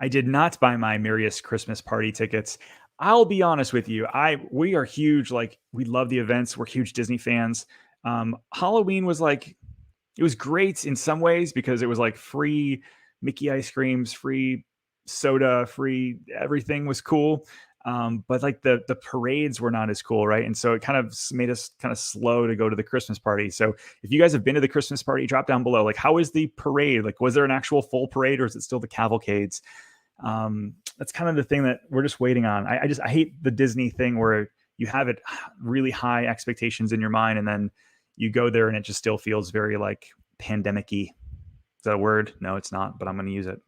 I did not buy my Marius Christmas party tickets. I'll be honest with you. We are huge. Like, we love the events. We're huge Disney fans. Halloween was like, it was great in some ways because it was like free Mickey ice creams, free soda, free everything was cool. But like the parades were not as cool, right? And so it kind of made us kind of slow to go to the Christmas party. So if you guys have been to the Christmas party, drop down below. Like, how is the parade? Like, was there an actual full parade, or is it still the cavalcades? That's kind of the thing that we're just waiting on. I hate the Disney thing where you have it really high expectations in your mind, and then you go there and it just still feels very like pandemic-y. Is that a word? No, it's not, but I'm going to use it.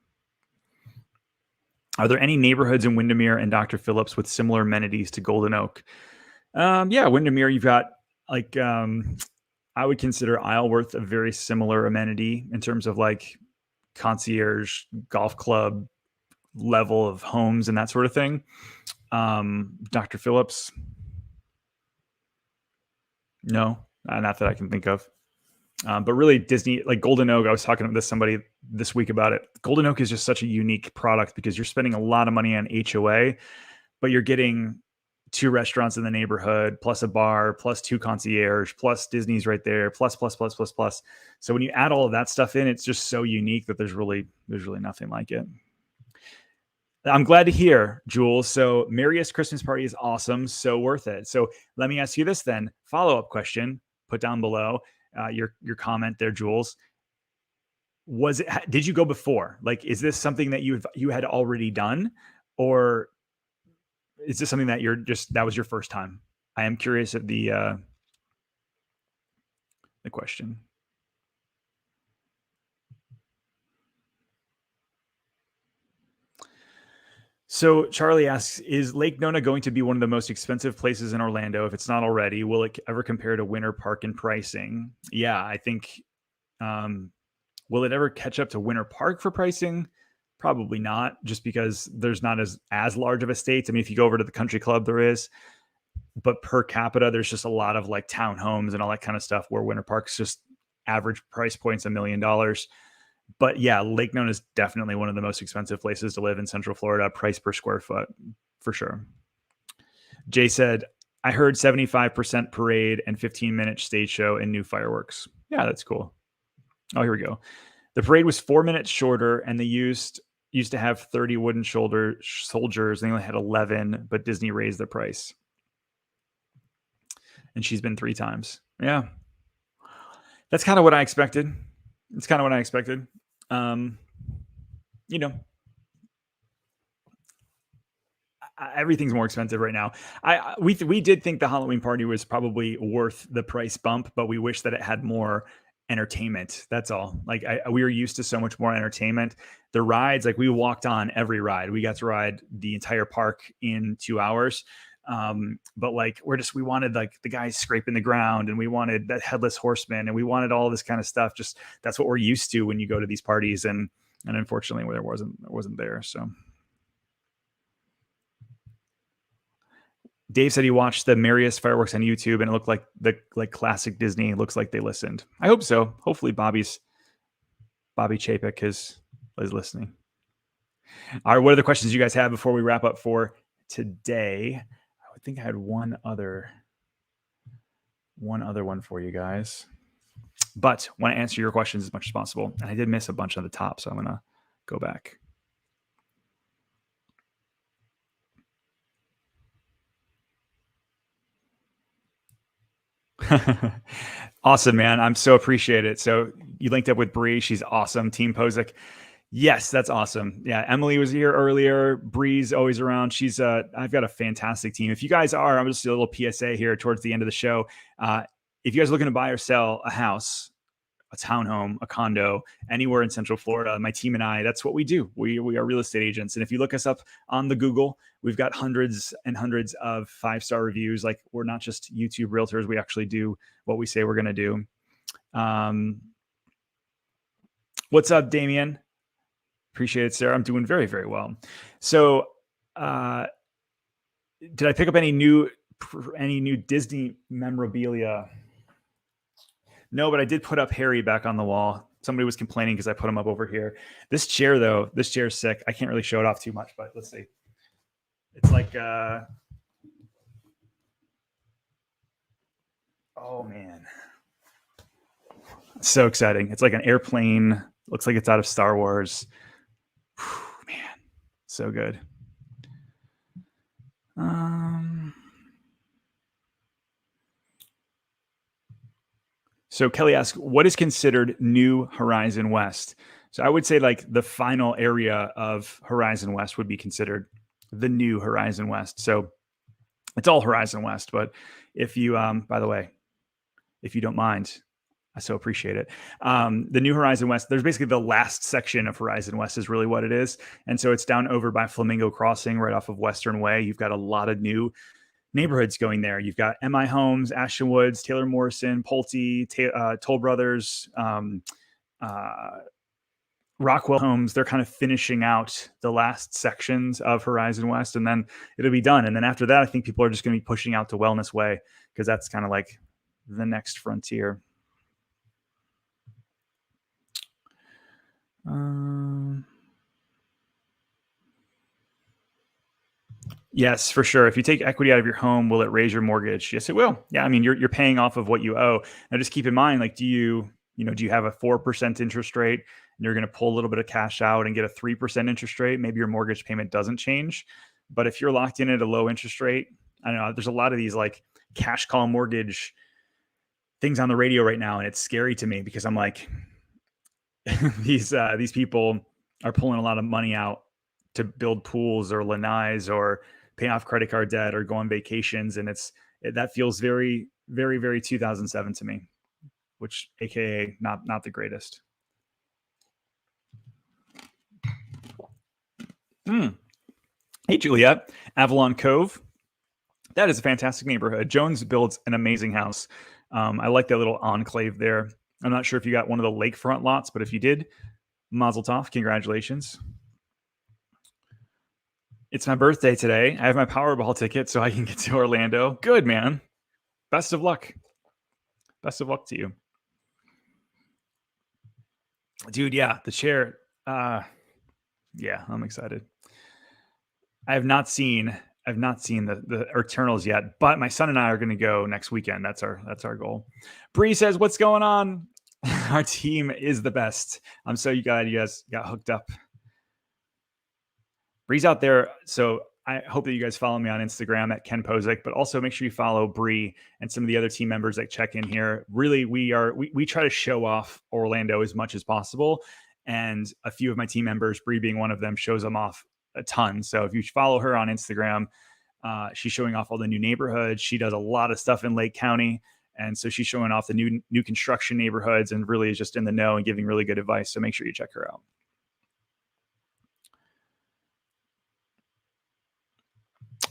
Are there any neighborhoods in Windermere and Dr. Phillips with similar amenities to Golden Oak? Yeah, Windermere, you've got like, I would consider Isleworth a very similar amenity in terms of like concierge, golf club level of homes and that sort of thing. Dr. Phillips, no, not that I can think of. But really, Disney, like Golden Oak, I was talking to somebody this week about it. Golden Oak is just such a unique product because you're spending a lot of money on HOA, but you're getting 2 restaurants in the neighborhood, plus a bar, plus 2 concierge, plus Disney's right there, plus. So when you add all of that stuff in, it's just so unique that there's really nothing like it. I'm glad to hear, Jules. So Marius Christmas party is awesome. So worth it. So let me ask you this then. Follow-up question, put down below your comment there, Jules. Did you go before? Like, is this something that you had already done, or is this something that that was your first time? I am curious at the question. So Charlie asks, is Lake Nona going to be one of the most expensive places in Orlando? If it's not already, will it ever compare to Winter Park in pricing? Yeah, I think. Will it ever catch up to Winter Park for pricing? Probably not, just because there's not as large of estates. I mean, if you go over to the country club, there is, but per capita, there's just a lot of like townhomes and all that kind of stuff. Where Winter Park's just average price points $1 million. But yeah, Lake Nona is definitely one of the most expensive places to live in Central Florida, price per square foot, for sure. Jay said, I heard 75% parade and 15-minute stage show and new fireworks. Yeah, that's cool. Oh, here we go. The parade was 4 minutes shorter, and they used to have 30 wooden soldiers. They only had 11, but Disney raised the price. And she's been 3 times. Yeah. That's kind of what I expected. You know, everything's more expensive right now. We did think the Halloween party was probably worth the price bump, but we wish that it had more entertainment. That's all. Like we were used to so much more entertainment. The rides, like we walked on every ride. We got to ride the entire park in 2 hours. But like we wanted like the guys scraping the ground, and we wanted that headless horseman, and we wanted all this kind of stuff. Just that's what we're used to when you go to these parties, and unfortunately, there wasn't there. So. Dave said he watched the merriest fireworks on YouTube, and it looked like the classic Disney. It looks like they listened. I hope so. Hopefully, Bobby Chapek is listening. All right, what are the questions you guys have before we wrap up for today? I think I had one other one for you guys, but want to answer your questions as much as possible. And I did miss a bunch on the top, so I'm gonna go back. Awesome, man. I'm so appreciate it. So you linked up with Bree. She's awesome. Team Pozek. Yes, that's awesome. Yeah, Emily was here earlier. Bree's always around. I've got a fantastic team. If you guys are, I'm just a little PSA here towards the end of the show. If you guys are looking to buy or sell a house, a townhome, a condo, anywhere in Central Florida, my team and I, that's what we do. We are real estate agents. And if you look us up on the Google, we've got hundreds and hundreds of 5-star reviews. Like we're not just YouTube realtors. We actually do what we say we're going to do. What's up, Damien? Appreciate it, Sarah. I'm doing very, very well. So, did I pick up any new Disney memorabilia? No, but I did put up Harry back on the wall. Somebody was complaining because I put him up over here. This chair, though, this chair's sick. I can't really show it off too much, but let's see. It's like, oh man, so exciting! It's like an airplane. Looks like it's out of Star Wars. Whew, man, so good. So Kelly asks, what is considered New Horizon West? So I would say like the final area of Horizon West would be considered the New Horizon West. So it's all Horizon West. But if you, by the way, if you don't mind, I so appreciate it. The New Horizon West, there's basically the last section of Horizon West is really what it is. And so it's down over by Flamingo Crossing right off of Western Way. You've got a lot of new neighborhoods going there. You've got MI Homes, Ashton Woods, Taylor Morrison, Pulte, Toll Brothers, Rockwell Homes. They're kind of finishing out the last sections of Horizon West, and then it'll be done. And then after that, I think people are just going to be pushing out to Wellness Way because that's kind of like the next frontier. Yes, for sure. If you take equity out of your home, will it raise your mortgage? Yes, it will. Yeah, I mean, you're paying off of what you owe. Now, just keep in mind, like, do you have a 4% interest rate, and you're going to pull a little bit of cash out and get a 3% interest rate? Maybe your mortgage payment doesn't change. But if you're locked in at a low interest rate, I don't know. There's a lot of these like cash call mortgage things on the radio right now, and it's scary to me because I'm like, these people are pulling a lot of money out to build pools or lanais or pay off credit card debt or go on vacations. And that feels very, very, very 2007 to me, which AKA not the greatest. Hey, Juliet, Avalon Cove. That is a fantastic neighborhood. Jones builds an amazing house. I like that little enclave there. I'm not sure if you got one of the lakefront lots, but if you did, Mazel tov, congratulations. It's my birthday today. I have my Powerball ticket so I can get to Orlando. Good, man. Best of luck. Best of luck to you. Dude, yeah, the chair. Yeah, I'm excited. I've not seen the Eternals yet, but my son and I are going to go next weekend. That's our goal. Bree says, "What's going on? Our team is the best. I'm so glad you guys got hooked up." Bree's out there, so I hope that you guys follow me on Instagram at Ken Pozek, but also make sure you follow Bree and some of the other team members that check in here. Really, we try to show off Orlando as much as possible, and a few of my team members, Bree being one of them, shows them off a ton. So if you follow her on Instagram, she's showing off all the new neighborhoods. She does a lot of stuff in Lake County. And so she's showing off the new construction neighborhoods and really is just in the know and giving really good advice. So make sure you check her out.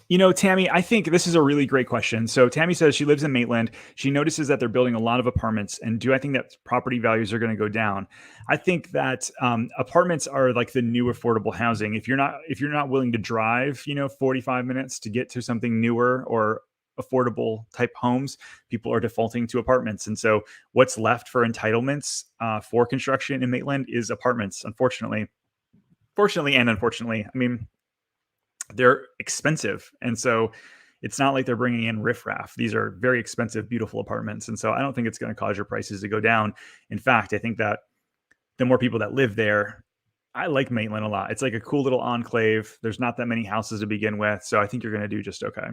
You know, Tammy, I think this is a really great question. So Tammy says she lives in Maitland. She notices that they're building a lot of apartments. And do I think that property values are going to go down? I think that apartments are like the new affordable housing. If you're not willing to drive, 45 minutes to get to something newer or affordable type homes, people are defaulting to apartments. And so what's left for entitlements for construction in Maitland is apartments, unfortunately. Fortunately and unfortunately. I mean, they're expensive. And so it's not like they're bringing in riffraff. These are very expensive, beautiful apartments. And so I don't think it's going to cause your prices to go down. In fact, I think that the more people that live there, I like Maitland a lot. It's like a cool little enclave. There's not that many houses to begin with. So I think you're going to do just okay.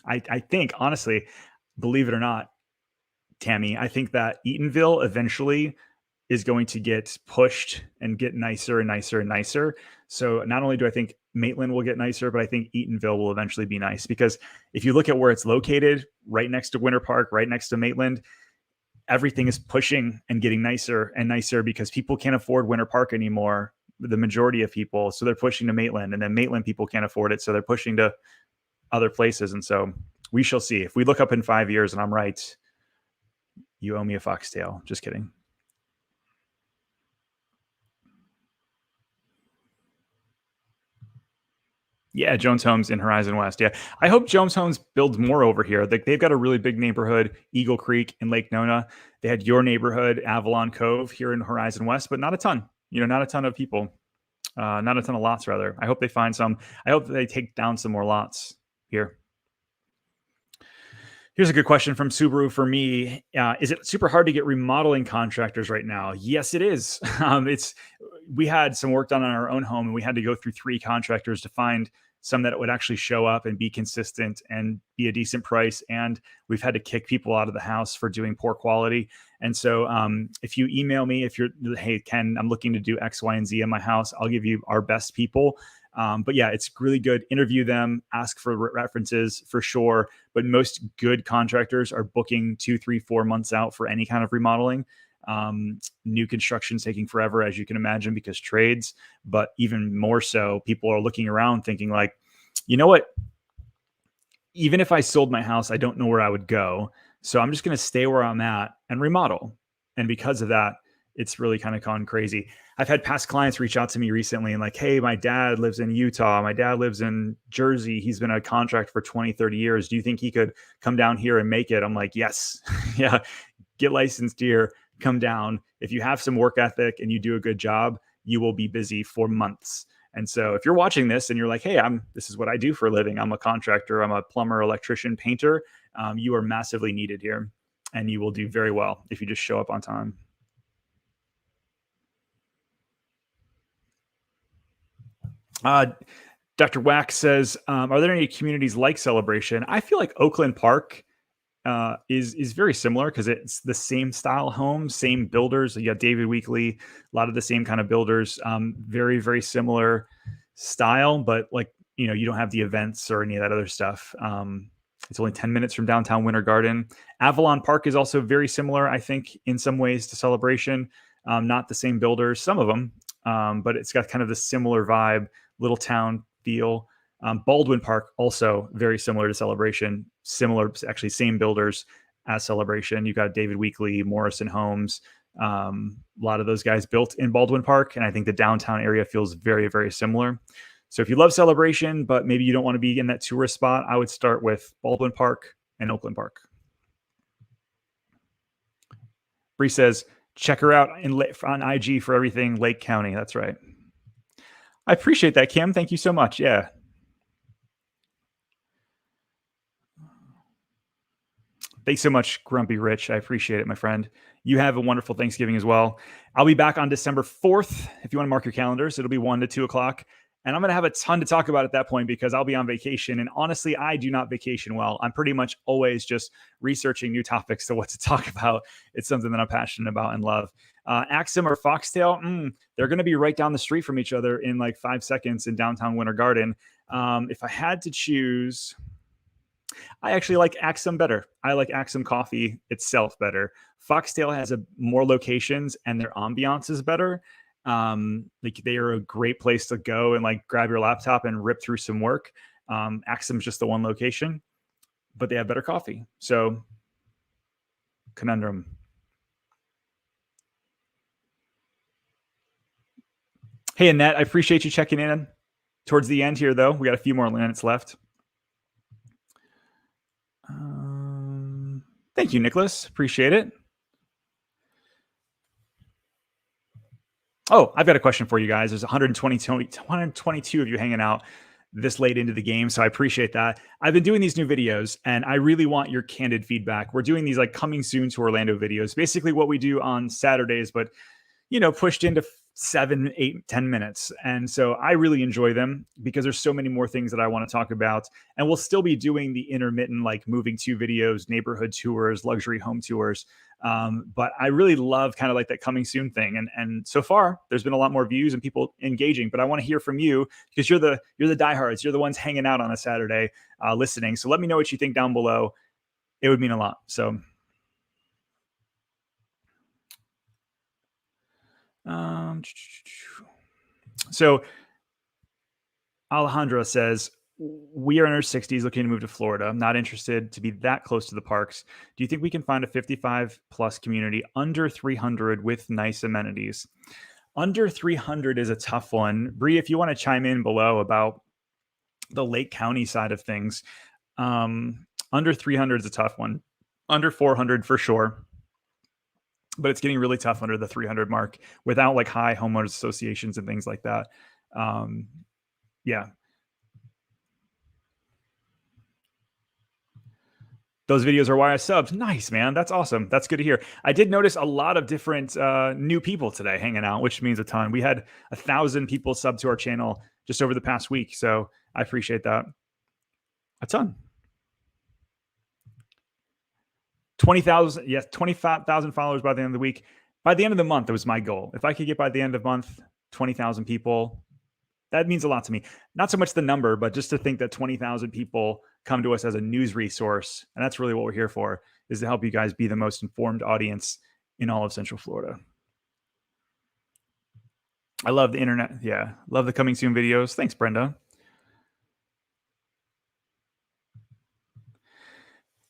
I think, honestly, believe it or not, Tammy, I think that Eatonville eventually is going to get pushed and get nicer and nicer and nicer. So not only do I think Maitland will get nicer, but I think Eatonville will eventually be nice, because if you look at where it's located, right next to Winter Park, right next to Maitland, everything is pushing and getting nicer and nicer because people can't afford Winter Park anymore, the majority of people. So they're pushing to Maitland, and then Maitland people can't afford it. So they're pushing to other places. And so we shall see. If we look up in 5 years and I'm right, you owe me a foxtail. Just kidding. Yeah, Jones Homes in Horizon West. Yeah, I hope Jones Homes builds more over here. They've got a really big neighborhood, Eagle Creek in Lake Nona. They had your neighborhood, Avalon Cove, here in Horizon West, but not a ton. Not a ton of people, not a ton of lots. Rather, I hope they find some. I hope they take down some more lots here. Here's a good question from Subaru for me. Is it super hard to get remodeling contractors right now? Yes, it is. We had some work done on our own home, and we had to go through 3 contractors to find some that would actually show up and be consistent and be a decent price. And we've had to kick people out of the house for doing poor quality. And so if you email me, if you're, hey, Ken, I'm looking to do X, Y, and Z in my house, I'll give you our best people. But yeah, it's really good. Interview them, ask for references for sure. But most good contractors are booking 2, 3, 4 months out for any kind of remodeling. New construction's taking forever, as you can imagine, because trades, but even more so, people are looking around thinking like, you know what? Even if I sold my house, I don't know where I would go. So I'm just going to stay where I'm at and remodel. And because of that, it's really kind of gone crazy. I've had past clients reach out to me recently and like, hey, my dad lives in Utah. My dad lives in Jersey. He's been a contract for 20, 30 years. Do you think he could come down here and make it? I'm like, yes. Yeah. Get licensed here, come down. If you have some work ethic and you do a good job, you will be busy for months. And so if you're watching this and you're like, hey, this is what I do for a living. I'm a contractor. I'm a plumber, electrician, painter. You are massively needed here, and you will do very well if you just show up on time. Dr. Wax says, are there any communities like Celebration? I feel like Oakland Park is very similar because it's the same style home, same builders. You got David Weekley, a lot of the same kind of builders, very, very similar style, but like, you don't have the events or any of that other stuff. It's only 10 minutes from downtown Winter Garden. Avalon Park is also very similar, I think, in some ways to Celebration. Not the same builders, some of them, but it's got kind of the similar vibe, little town, feel. Baldwin Park, also very similar to Celebration, similar, actually same builders as Celebration. You got David Weekley, Morrison Homes, a lot of those guys built in Baldwin Park, and I think the downtown area feels very, very similar. So if you love Celebration, but maybe you don't want to be in that tourist spot, I would start with Baldwin Park and Oakland Park. Bree says, check her out on IG for everything Lake County. That's right. I appreciate that, Kim. Thank you so much. Yeah. Thanks so much, Grumpy Rich. I appreciate it, my friend. You have a wonderful Thanksgiving as well. I'll be back on December 4th. If you want to mark your calendars, it'll be 1 to 2 o'clock. And I'm going to have a ton to talk about at that point because I'll be on vacation. And honestly, I do not vacation well. I'm pretty much always just researching new topics to what to talk about. It's something that I'm passionate about and love. Axum or Foxtail, they're going to be right down the street from each other in like 5 seconds in downtown Winter Garden. If I had to choose, I actually like Axum better. I like Axum coffee itself better. Foxtail has more locations and their ambiance is better. Like they are a great place to go and like grab your laptop and rip through some work. Axum's just the one location, but they have better coffee. So conundrum. Hey, Annette, I appreciate you checking in towards the end here, though. We got a few more minutes left. Thank you, Nicholas. Appreciate it. Oh, I've got a question for you guys. There's 122 of you hanging out this late into the game, so I appreciate that. I've been doing these new videos, and I really want your candid feedback. We're doing these like coming soon to Orlando videos, basically what we do on Saturdays, but pushed into 7, 8, 10 minutes. And so I really enjoy them because there's so many more things that I want to talk about. And we'll still be doing the intermittent, like moving to videos, neighborhood tours, luxury home tours. But I really love kind of like that coming soon thing. And so far there's been a lot more views and people engaging, but I want to hear from you because you're the diehards. You're the ones hanging out on a Saturday, listening. So let me know what you think down below. It would mean a lot. So Alejandra says, we are in our 60s looking to move to Florida. I'm not interested to be that close to the parks. Do you think we can find a 55 plus community under 300 with nice amenities? Under 300 is a tough one. Bree, if you want to chime in below about the Lake County side of things, under 300 is a tough one. Under 400 for sure. But it's getting really tough under the 300 mark without like high homeowners associations and things like that. Yeah. Those videos are why I subbed. Nice, man. That's awesome. That's good to hear. I did notice a lot of different new people today hanging out, which means a ton. We had 1,000 people sub to our channel just over the past week. So I appreciate that. A ton. 20,000, yes, 25,000 followers by the end of the week. By the end of the month, that was my goal. If I could get by the end of the month, 20,000 people, that means a lot to me. Not so much the number, but just to think that 20,000 people come to us as a news resource. And that's really what we're here for, is to help you guys be the most informed audience in all of Central Florida. I love the internet. Yeah. Love the coming soon videos. Thanks, Brenda.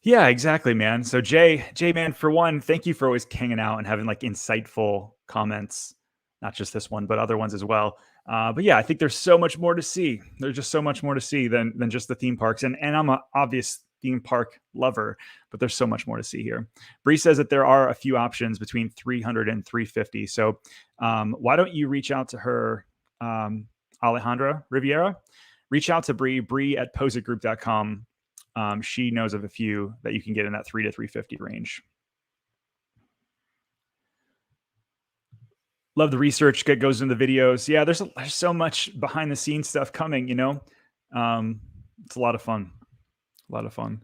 Yeah, exactly, man. So Jay, man, for one, thank you for always hanging out and having like insightful comments, not just this one, but other ones as well. But yeah, I think there's so much more to see. There's just so much more to see than just the theme parks. And I'm an obvious theme park lover, but there's so much more to see here. Bree says that there are a few options between 300 and 350. So why don't you reach out to her, Alejandra Riviera? Reach out to Bree at pozekgroup.com. She knows of a few that you can get in that 300 to 350 range. Love the research that goes into the videos. Yeah, there's so much behind the scenes stuff coming, it's a lot of fun. A lot of fun.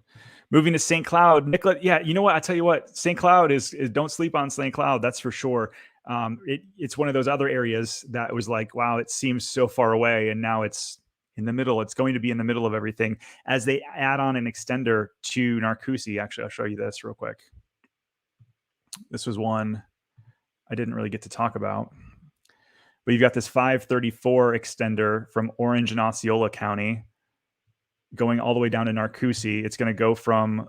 Moving to St. Cloud, Nicola. Yeah, you know what? I tell you what, St. Cloud is don't sleep on St. Cloud. That's for sure. It's one of those other areas that was like, wow, it seems so far away. And now it's in the middle. It's going to be in the middle of everything as they add on an extender to Narcoossee. Actually, I'll show you this real quick. This was one I didn't really get to talk about. But you've got this 534 extender from Orange and Osceola County going all the way down to Narcoossee. It's going to go from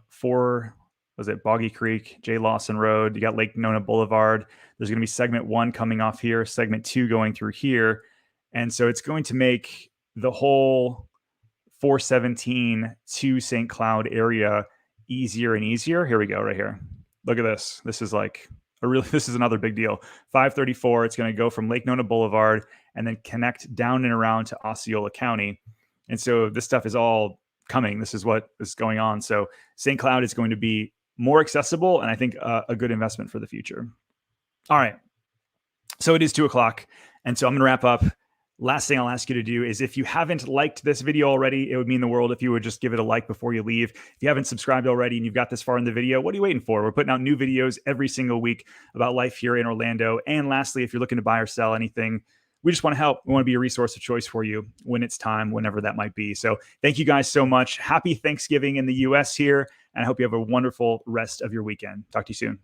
Boggy Creek, J. Lawson Road. You got Lake Nona Boulevard. There's going to be segment 1 coming off here, segment 2 going through here. And so it's going to make the whole 417 to St. Cloud area easier and easier. Here we go, right here. Look at this. This is this is another big deal. 534, it's going to go from Lake Nona Boulevard and then connect down and around to Osceola County. And so this stuff is all coming. This is what is going on. So St. Cloud is going to be more accessible, and I think a good investment for the future. All right. So it is 2:00, and so I'm going to wrap up. Last thing I'll ask you to do is, if you haven't liked this video already, it would mean the world if you would just give it a like before you leave. If you haven't subscribed already and you've got this far in the video, what are you waiting for? We're putting out new videos every single week about life here in Orlando. And lastly, if you're looking to buy or sell anything, we just want to help. We want to be a resource of choice for you when it's time, whenever that might be. So thank you guys so much. Happy Thanksgiving in the US here, and I hope you have a wonderful rest of your weekend. Talk to you soon.